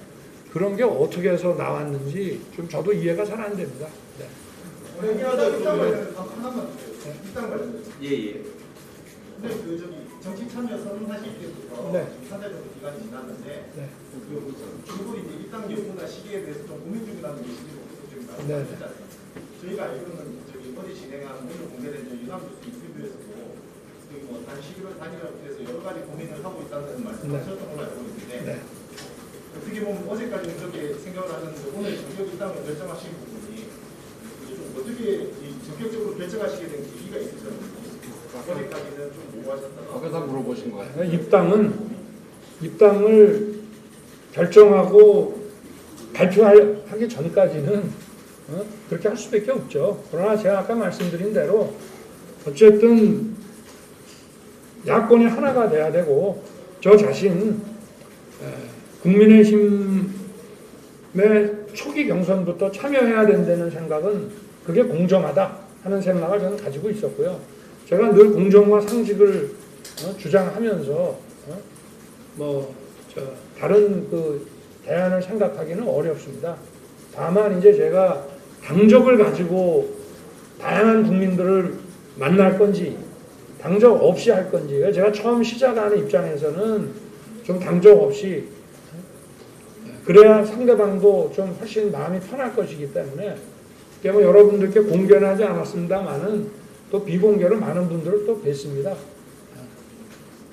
그런 게 어떻게 해서 나왔는지 좀 저도 이해가 잘 안 됩니다. 네. 하나만 일단 말씀. 예. 근데 정치 참여 선언하실 때부터 네. 사대적으로 기간이 지났는데 네. 중국 이제 입당 여부나 시기에 대해서 좀 고민 중이라는 얘기를 지금 네. 말씀하셨잖아요. 저희가 알기로는 어제 진행한 오늘 공개된 유남뉴스 인터뷰에서도 단 11월 단일화에 대해서 여러 가지 고민을 하고 있다는 말씀하셨던 걸로 알고 있는데 네. 어떻게 보면 어제까지는 그렇게 생각을 하는데 오늘 전격 입당을 결정하신 부분이 좀 어떻게 전격적으로 결정하시게 된 계기가 있으셨는지 어제까지는 좀 모호하셨다가 앞에다 물어보신 거예요. 입당을 결정하고 발표하기 전까지는 그렇게 할 수밖에 없죠. 그러나 제가 아까 말씀드린 대로 어쨌든 야권이 하나가 돼야 되고 저 자신 국민의힘의 초기 경선부터 참여해야 된다는 생각은 그게 공정하다 하는 생각을 저는 가지고 있었고요. 제가 늘 공정과 상식을 주장하면서 다른 그 대안을 생각하기는 어렵습니다. 다만 이제 제가 당적을 가지고 다양한 국민들을 만날 건지 당적 없이 할 건지 제가 처음 시작하는 입장에서는 좀 당적 없이 그래야 상대방도 좀 훨씬 마음이 편할 것이기 때문에 뭐 여러분들께 공개는 하지 않았습니다만은 또 비공개로 많은 분들을 또 뵀습니다.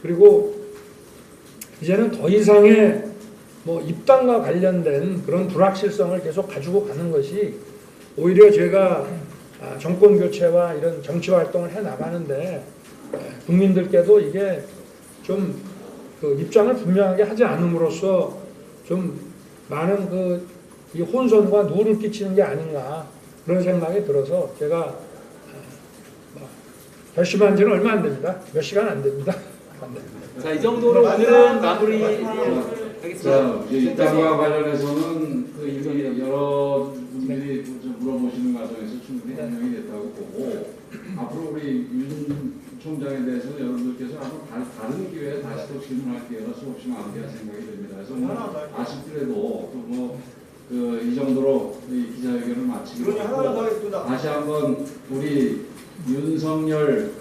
그리고 이제는 더 이상의 뭐 입당과 관련된 그런 불확실성을 계속 가지고 가는 것이 오히려 제가 정권 교체와 이런 정치 활동을 해 나가는데 국민들께도 이게 좀 그 입장을 분명하게 하지 않음으로써 좀 많은 이 혼선과 누를 끼치는 게 아닌가 그런 생각이 들어서 제가 결심한 지는 얼마 안 됩니다. 몇 시간 안 됩니다. 자, 이 정도로 오늘은 마무리 하겠습니다. 자, 입당과 관련해서는 여러 분들이 물어보시는 과정에서 충분히 해명이 됐다고 보고 앞으로 우리 윤 총장에 대해서는 여러분들께서 아마 다른 기회에 다시 또 질문할 기회가 수없이 많게 생각이 됩니다. 그래서 오늘 아쉽더라도 또 이 정도로 이 기자회견을 마치기로 하고 다시 한번 우리 윤석열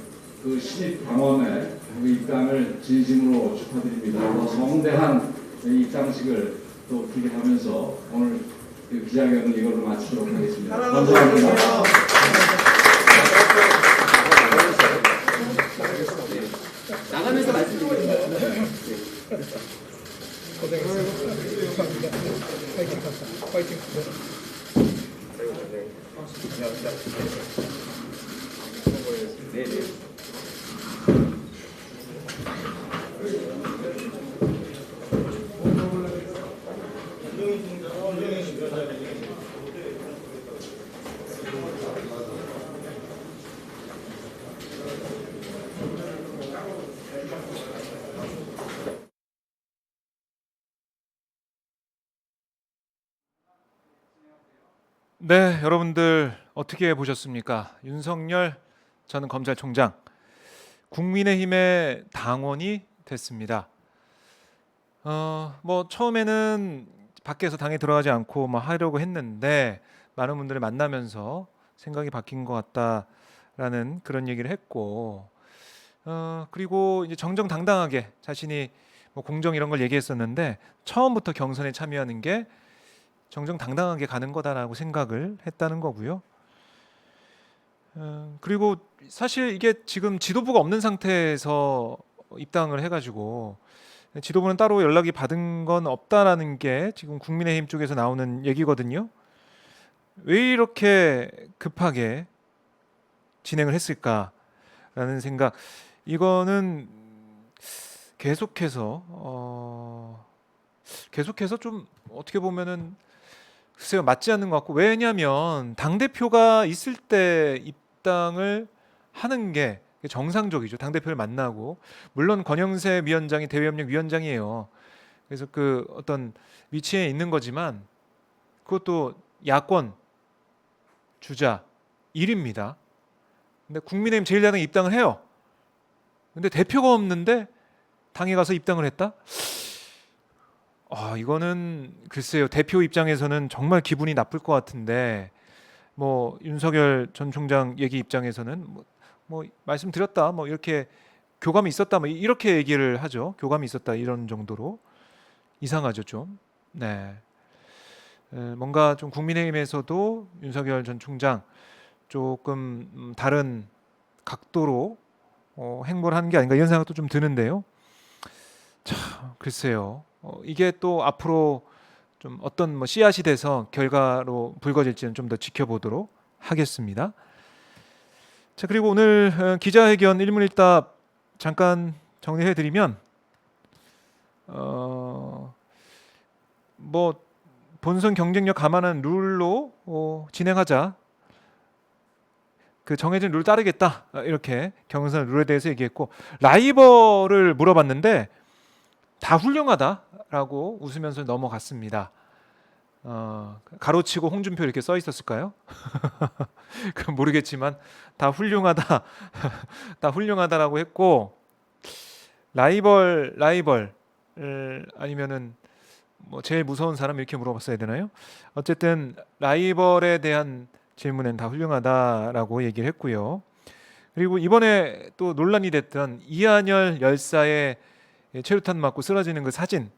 신입 당원의 입당을 진심으로 축하드립니다. 더 성대한 입당식을 또 기대하면서 오늘 기자회견은 이걸로 마치도록 하겠습니다. 감사합니다. 나가면서 말씀드리겠습니다. 고생했습니다. 파이팅. 네. 네, 여러분들 어떻게 보셨습니까? 윤석열 전 검찰총장 국민의힘의 당원이 됐습니다. 뭐 처음에는 밖에서 당에 들어가지 않고 뭐 하려고 했는데 많은 분들을 만나면서 생각이 바뀐 것 같다라는 그런 얘기를 했고, 그리고 이제 정정당당하게 자신이 뭐 공정 이런 걸 얘기했었는데 처음부터 경선에 참여하는 게 정정당당하게 가는 거다라고 생각을 했다는 거고요. 그리고 사실 이게 지금 지도부가 없는 상태에서 입당을 해가지고 지도부는 따로 연락이 받은 건 없다라는 게 지금 국민의힘 쪽에서 나오는 얘기거든요. 왜 이렇게 급하게 진행을 했을까라는 생각. 이거는 계속해서 좀 어떻게 보면은 글쎄요, 맞지 않는 것 같고, 왜냐하면 당대표가 있을 때 입당을 하는 게 정상적이죠. 당대표를 만나고, 물론 권영세 위원장이 대외협력위원장이에요. 그래서 그 어떤 위치에 있는 거지만 그것도 야권 주자 1위입니다. 근데 국민의힘 제1야당에 입당을 해요. 근데 대표가 없는데 당에 가서 입당을 했다? 이거는 글쎄요. 대표 입장에서는 정말 기분이 나쁠 것 같은데 뭐 윤석열 전 총장 얘기 입장에서는 뭐 말씀드렸다 뭐 이렇게 교감이 있었다 뭐 이렇게 얘기를 하죠. 교감이 있었다 이런 정도로 이상하죠 좀. 네. 뭔가 좀 국민의힘에서도 윤석열 전 총장 조금 다른 각도로 행보를 하는 게 아닌가 이런 생각도 좀 드는데요. 참 글쎄요. 이게 또 앞으로 좀 어떤 뭐 씨앗이 돼서 결과로 불거질지는 좀 더 지켜보도록 하겠습니다. 자 그리고 오늘 기자회견 일문일답 잠깐 정리해드리면 뭐 본선 경쟁력 감안한 룰로 진행하자. 그 정해진 룰 따르겠다 이렇게 경선 룰에 대해서 얘기했고 라이벌을 물어봤는데 다 훌륭하다라고 웃으면서 넘어갔습니다. 가로치고 홍준표 이렇게 써 있었을까요? 그건 모르겠지만 다 훌륭하다, 다 훌륭하다라고 했고 라이벌 아니면은 뭐 제일 무서운 사람 이렇게 물어봤어야 되나요? 어쨌든 라이벌에 대한 질문엔 다 훌륭하다라고 얘기를 했고요. 그리고 이번에 또 논란이 됐던 이한열 열사의 최루탄 맞고 쓰러지는 그 사진,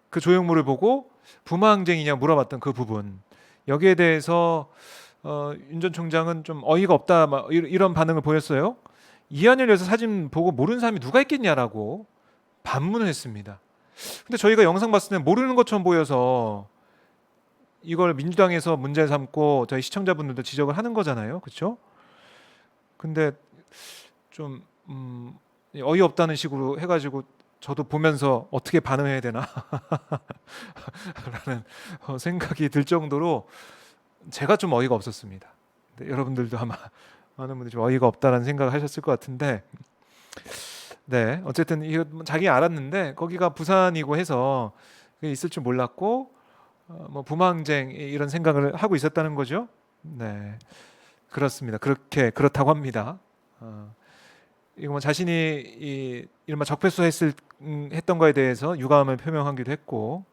그 조형물을 보고 부마항쟁이냐 물어봤던 그 부분, 여기에 대해서 윤 전 총장은 좀 어이가 없다 막 이런 반응을 보였어요. 이한열 열사 사진 보고 모르는 사람이 누가 있겠냐라고 반문을 했습니다. 근데 저희가 영상 봤을 때 모르는 것처럼 보여서 이걸 민주당에서 문제 삼고 저희 시청자분들도 지적을 하는 거잖아요. 그렇죠? 근데 좀 어이없다는 식으로 해가지고 저도 보면서 어떻게 반응해야 되나 라는 생각이 들 정도로 제가 좀 어이가 없었습니다. 여러분들도 아마 많은 분들이 좀 어이가 없다라는 생각을 하셨을 것 같은데 네 어쨌든 이거 자기 알았는데 거기가 부산이고 해서 있을 줄 몰랐고 뭐 부마항쟁 이런 생각을 하고 있었다는 거죠. 네 그렇습니다. 그렇다고 합니다. 이거 뭐 자신이 이른바 적폐수 했던 거에 대해서 유감을 표명하기도 했고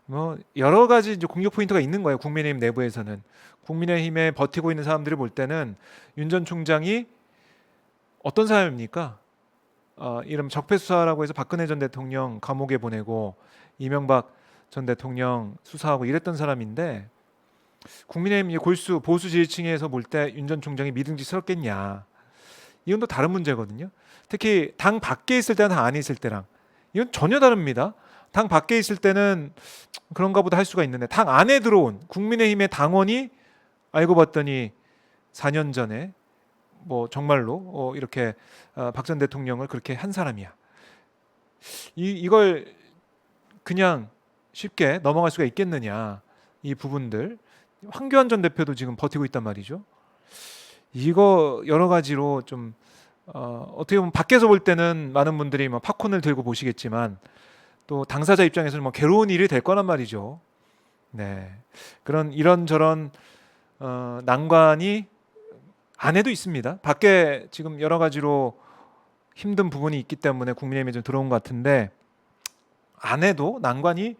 뭐 여러 가지 이제 공격 포인트가 있는 거예요. 국민의힘 내부에서는 국민의힘에 버티고 있는 사람들이 볼 때는 윤 전 총장이 어떤 사람입니까? 이름 적폐수사라고 해서 박근혜 전 대통령 감옥에 보내고 이명박 전 대통령 수사하고 이랬던 사람인데 국민의힘 골수 보수 지지층에서 볼 때 윤 전 총장이 믿음직스럽겠냐? 이건 또 다른 문제거든요. 특히 당 밖에 있을 때랑 당 안에 있을 때랑 이건 전혀 다릅니다. 당 밖에 있을 때는 그런가 보다 할 수가 있는데 당 안에 들어온 국민의힘의 당원이 알고 봤더니 4년 전에 뭐 정말로 이렇게 박 전 대통령을 그렇게 한 사람이야. 이걸 그냥 쉽게 넘어갈 수가 있겠느냐. 이 부분들. 황교안 전 대표도 지금 버티고 있단 말이죠. 이거 여러 가지로 좀 어떻게 보면 밖에서 볼 때는 많은 분들이 뭐 팝콘을 들고 보시겠지만 또 당사자 입장에서는 뭐 괴로운 일이 될 거란 말이죠. 네, 그런 이런저런 난관이 안에도 있습니다. 밖에 지금 여러 가지로 힘든 부분이 있기 때문에 국민의힘에 좀 들어온 것 같은데 안에도 난관이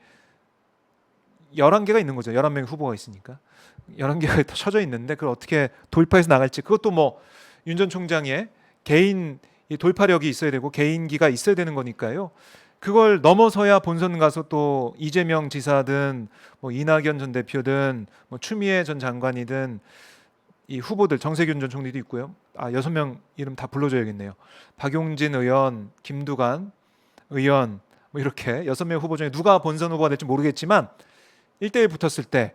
11개가 있는 거죠. 11명의 후보가 있으니까 11개가 다 쳐져 있는데 그걸 어떻게 돌파해서 나갈지 그것도 뭐 윤 전 총장의 개인 돌파력이 있어야 되고 개인기가 있어야 되는 거니까요. 그걸 넘어서야 본선 가서 또 이재명 지사든 뭐 이낙연 전 대표든 뭐 추미애 전 장관이든 이 후보들 정세균 전 총리도 있고요. 6명 이름 다 불러줘야겠네요. 박용진 의원, 김두관 의원 뭐 이렇게 6명 후보 중에 누가 본선 후보가 될지 모르겠지만 1대1 붙었을 때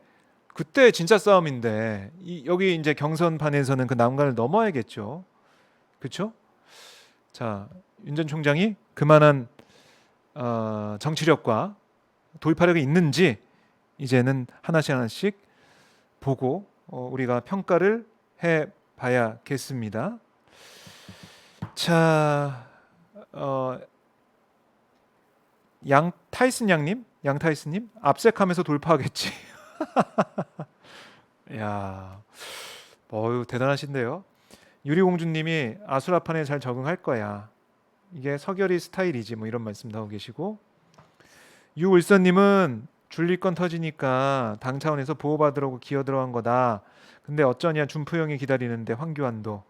그때 진짜 싸움인데 여기 이제 경선판에서는 그 난관을 넘어야겠죠. 그렇죠? 자, 윤 전 총장이 그만한 정치력과 돌파력이 있는지 이제는 하나씩 보고 우리가 평가를 해봐야겠습니다. 자, 양타이슨님 압색하면서 돌파하겠지. 야, 어유 대단하신데요. 유리공주님이 아수라판에 잘 적응할 거야. 이게 서결이 스타일이지 뭐 이런 말씀 나오고 계시고, 유울선님은 줄리건 터지니까 당 차원에서 보호받으려고 기어 들어간 거다. 근데 어쩌냐 준포형이 기다리는데 황교안도.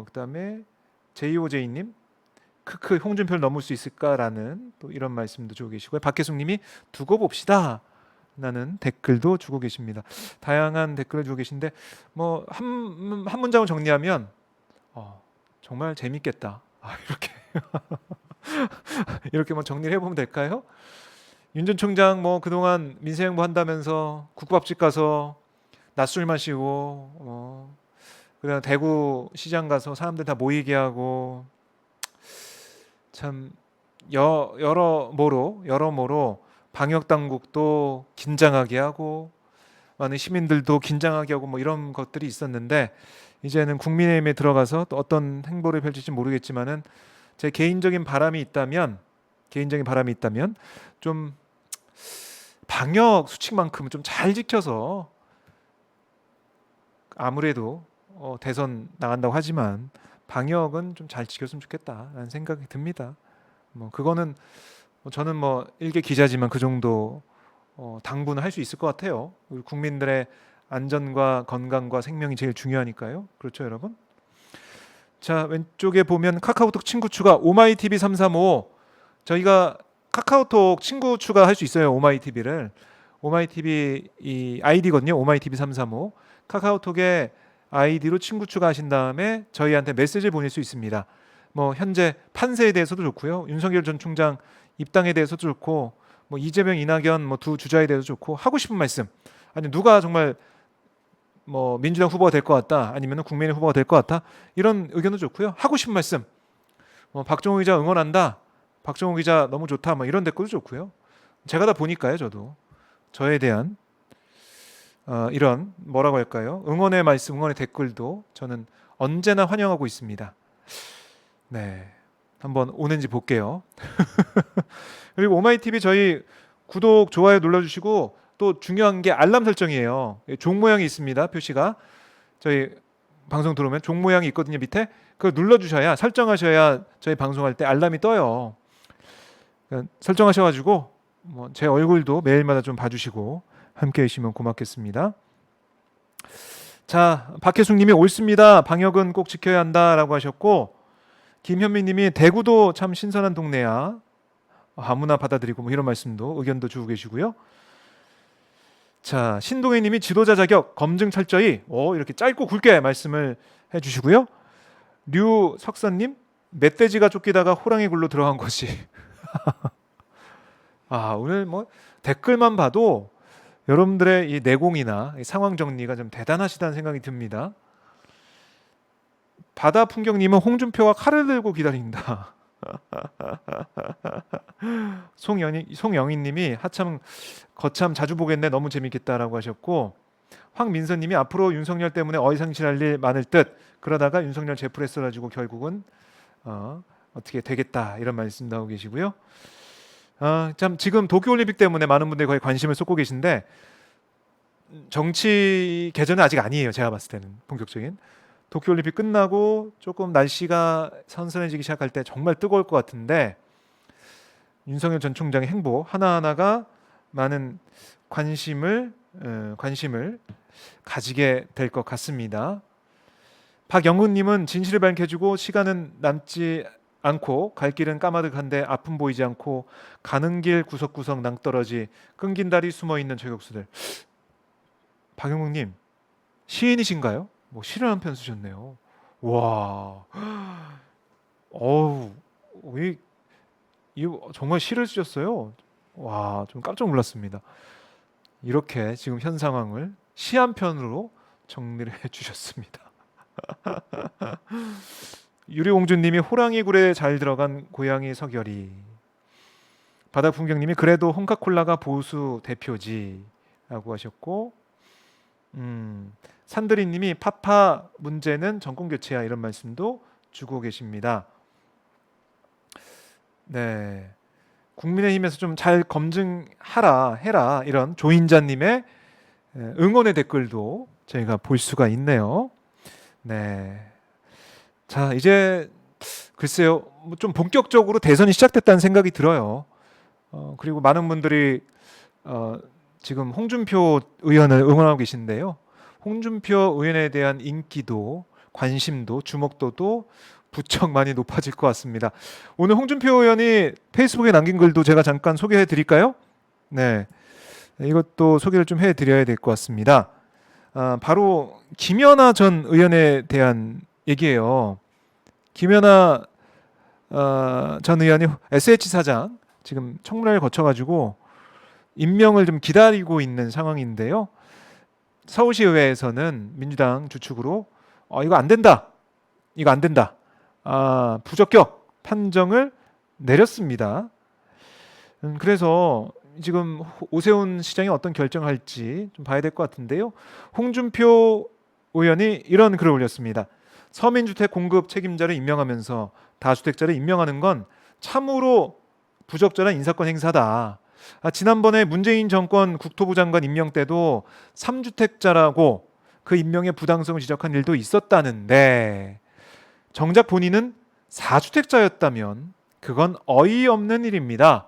그다음에 JOJ님 크크 홍준표를 넘을 수 있을까라는 또 이런 말씀도 주고 계시고요. 박혜숙님이 두고 봅시다. 라는 댓글도 주고 계십니다. 다양한 댓글을 주고 계신데 뭐 한 문장을 정리하면 정말 재밌겠다. 이렇게 이렇게 뭐 정리를 해보면 될까요? 윤 전 총장 뭐 그동안 민생행보 한다면서 국밥집 가서 낮술 마시고 그다음 대구 시장 가서 사람들 다 모이게 하고 참 여러모로 방역 당국도 긴장하게 하고 많은 시민들도 긴장하게 하고 뭐 이런 것들이 있었는데 이제는 국민의힘에 들어가서 또 어떤 행보를 펼칠지 모르겠지만은 제 개인적인 바람이 있다면 좀 방역 수칙만큼은 좀 잘 지켜서 아무래도 대선 나간다고 하지만 방역은 좀 잘 지켰으면 좋겠다라는 생각이 듭니다. 뭐 그거는 저는 뭐 일개 기자지만 그 정도 당부는 할 수 있을 것 같아요. 우리 국민들의 안전과 건강과 생명이 제일 중요하니까요. 그렇죠, 여러분? 자, 왼쪽에 보면 카카오톡 친구 추가 오마이TV 335 저희가 카카오톡 친구 추가할 수 있어요. 오마이TV를 오마이TV 이 아이디거든요. 오마이TV 335 카카오톡에 아이디로 친구 추가하신 다음에 저희한테 메시지를 보낼 수 있습니다. 뭐 현재 판세에 대해서도 좋고요. 윤석열 전 총장 입당에 대해서도 좋고 뭐 이재명, 이낙연 뭐 두 주자에 대해서 좋고 하고 싶은 말씀 아니 누가 정말 뭐 민주당 후보가 될 것 같다 아니면 국민의 후보가 될 것 같다 이런 의견도 좋고요. 하고 싶은 말씀 뭐 박정호 기자 응원한다. 박정호 기자 너무 좋다. 뭐 이런 댓글도 좋고요. 제가 다 보니까요. 저도 저에 대한 이런 뭐라고 할까요? 응원의 말씀, 응원의 댓글도 저는 언제나 환영하고 있습니다. 네, 한번 오는지 볼게요. 그리고 오마이TV 저희 구독, 좋아요 눌러주시고 또 중요한 게 알람 설정이에요. 종 모양이 있습니다. 표시가 저희 방송 들어오면 종 모양이 있거든요. 밑에 그걸 눌러주셔야 설정하셔야 저희 방송할 때 알람이 떠요. 그러니까 설정하셔가지고 뭐 제 얼굴도 매일마다 좀 봐주시고 함께해 주시면 고맙겠습니다. 자, 박혜숙님이 옳습니다. 방역은 꼭 지켜야 한다라고 하셨고 김현미님이 대구도 참 신선한 동네야. 아무나 받아들이고 뭐 이런 말씀도 의견도 주고 계시고요. 자, 신동혜님이 지도자 자격 검증 철저히 이렇게 짧고 굵게 말씀을 해주시고요. 류석선님 멧돼지가 쫓기다가 호랑이 굴로 들어간 것이 오늘 뭐 댓글만 봐도 여러분들의 이 내공이나 이 상황 정리가 좀 대단하시다는 생각이 듭니다. 바다 풍경님은 홍준표가 칼을 들고 기다린다. 송영희님이 거참 자주 보겠네 너무 재밌겠다라고 하셨고 황민선님이 앞으로 윤석열 때문에 어이상실할 일 많을 듯 그러다가 윤석열 제프레스 가지고 결국은 어떻게 되겠다 이런 말씀 나오고 계시고요. 참 지금 도쿄올림픽 때문에 많은 분들이 거의 관심을 쏟고 계신데 정치 개전은 아직 아니에요. 제가 봤을 때는 본격적인 도쿄올림픽 끝나고 조금 날씨가 선선해지기 시작할 때 정말 뜨거울 것 같은데 윤석열 전 총장의 행보 하나하나가 많은 관심을 가지게 될 것 같습니다. 박영훈님은 진실을 밝혀주고 시간은 남지 않고 갈 길은 까마득한데 앞은 보이지 않고 가는 길 구석구석 낭떠러지 끊긴 다리 숨어있는 저격수들. 박영훈님 시인이신가요? 뭐 시를 한 편 쓰셨네요. 와, 이거 정말 시를 쓰셨어요. 와, 좀 깜짝 놀랐습니다. 이렇게 지금 현 상황을 시 한 편으로 정리를 해주셨습니다. 유리공주님이 호랑이 굴에 잘 들어간 고양이 서결이. 바다풍경님이 그래도 홍카콜라가 보수 대표지라고 하셨고, 산드리님이 파파 문제는 정권 교체야 이런 말씀도 주고 계십니다. 네, 국민의힘에서 좀 잘 검증하라 해라 이런 조인자님의 응원의 댓글도 저희가 볼 수가 있네요. 네, 자 이제 글쎄요, 좀 본격적으로 대선이 시작됐다는 생각이 들어요. 그리고 많은 분들이 지금 홍준표 의원을 응원하고 계신데요. 홍준표 의원에 대한 인기도 관심도 주목도도 부쩍 많이 높아질 것 같습니다. 오늘 홍준표 의원이 페이스북에 남긴 글도 제가 잠깐 소개해 드릴까요? 네, 이것도 소개를 좀 해드려야 될 것 같습니다. 바로 김연아 전 의원에 대한 얘기예요. 김연아 전 의원이 SH 사장 지금 청문회를 거쳐가지고 임명을 좀 기다리고 있는 상황인데요. 서울시의회에서는 민주당 주축으로 이거 안 된다, 이거 안 된다, 부적격 판정을 내렸습니다. 그래서 지금 오세훈 시장이 어떤 결정을 할지 좀 봐야 될 것 같은데요. 홍준표 의원이 이런 글을 올렸습니다. 서민주택 공급 책임자를 임명하면서 다주택자를 임명하는 건 참으로 부적절한 인사권 행사다. 지난번에 문재인 정권 국토부 장관 임명 때도 3주택자라고 그 임명의 부당성을 지적한 일도 있었다는데 정작 본인은 4주택자였다면 그건 어이없는 일입니다.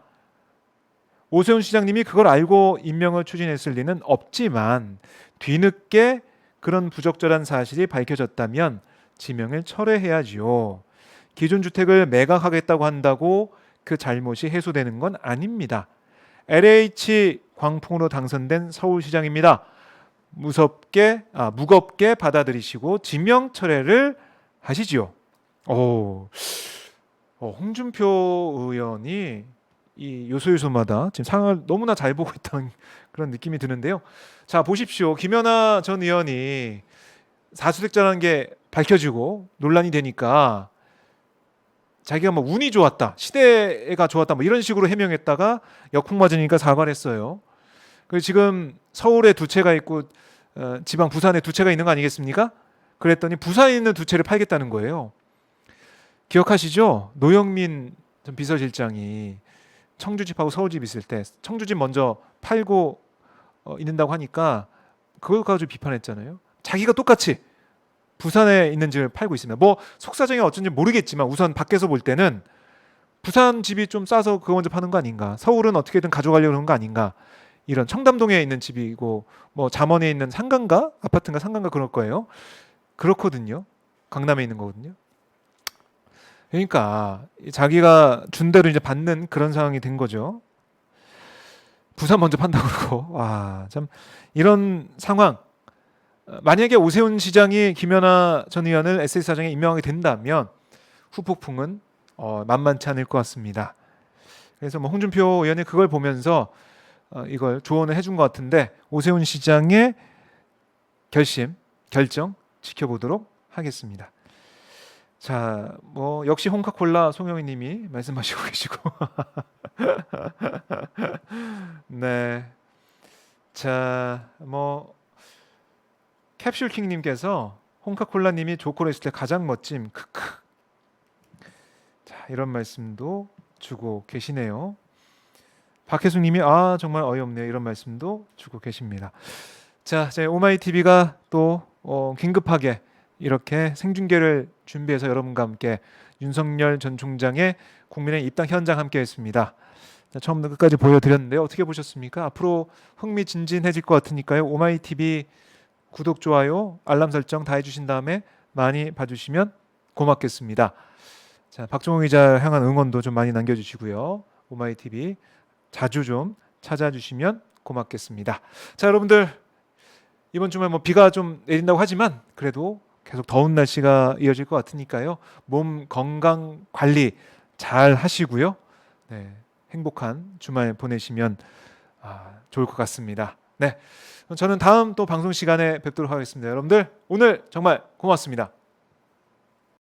오세훈 시장님이 그걸 알고 임명을 추진했을 리는 없지만 뒤늦게 그런 부적절한 사실이 밝혀졌다면 지명을 철회해야지요. 기존 주택을 매각하겠다고 한다고 그 잘못이 해소되는 건 아닙니다. LH 광풍으로 당선된 서울시장입니다. 무겁게 받아들이시고 지명 철회를 하시지요. 홍준표 의원이 이 요소요소마다 지금 상황을 너무나 잘 보고 있다는 그런 느낌이 드는데요. 자 보십시오. 김연아 전 의원이 4주택자라는 게 밝혀지고 논란이 되니까 자기가 뭐 운이 좋았다, 시대가 좋았다 뭐 이런 식으로 해명했다가 역풍 맞으니까 사과를 했어요. 그리고 지금 서울에 2채가 있고 지방 부산에 2채가 있는 거 아니겠습니까? 그랬더니 부산에 있는 2채를 팔겠다는 거예요. 기억하시죠? 노영민 전 비서실장이 청주집하고 서울집 있을 때 청주집 먼저 팔고 있는다고 하니까 그걸 가지고 비판했잖아요. 자기가 똑같이 부산에 있는 집을 팔고 있습니다. 뭐 속사정이 어쩐지 모르겠지만 우선 밖에서 볼 때는 부산 집이 좀 싸서 그거 먼저 파는 거 아닌가, 서울은 어떻게든 가져가려고 그런 거 아닌가, 이런 청담동에 있는 집이고 뭐 잠원에 있는 상가인가 아파트인가 상가인가 그럴 거예요. 그렇거든요. 강남에 있는 거거든요. 그러니까 자기가 준 대로 이제 받는 그런 상황이 된 거죠. 부산 먼저 판다고 그러고 참 이런 상황. 만약에 오세훈 시장이 김연아 전 의원을 SH 사장에 임명하게 된다면 후폭풍은 만만치 않을 것 같습니다. 그래서 뭐 홍준표 의원이 그걸 보면서 이걸 조언을 해준 것 같은데 오세훈 시장의 결정 지켜보도록 하겠습니다. 자, 뭐 역시 홍카콜라 송영희님이 말씀하시고 계시고, 네, 자, 뭐 캡슐킹님께서 홍카콜라님이 조커로 있을 때 가장 멋짐, 크크. 자, 이런 말씀도 주고 계시네요. 박혜숙님이 정말 어이없네요. 이런 말씀도 주고 계십니다. 자, 제 오마이TV가 또 긴급하게 이렇게 생중계를 준비해서 여러분과 함께 윤석열 전 총장의 국민의 입당 현장 함께했습니다. 처음부터 끝까지 보여드렸는데요. 어떻게 보셨습니까? 앞으로 흥미진진해질 것 같으니까요. 오마이TV 구독, 좋아요, 알람 설정 다 해주신 다음에 많이 봐주시면 고맙겠습니다. 자, 박종호 기자 향한 응원도 좀 많이 남겨주시고요. 오마이TV 자주 좀 찾아주시면 고맙겠습니다. 자, 여러분들 이번 주말 뭐 비가 좀 내린다고 하지만 그래도 계속 더운 날씨가 이어질 것 같으니까요. 몸 건강 관리 잘 하시고요. 네, 행복한 주말 보내시면 좋을 것 같습니다. 네, 저는 다음 또 방송 시간에 뵙도록 하겠습니다. 여러분들 오늘 정말 고맙습니다.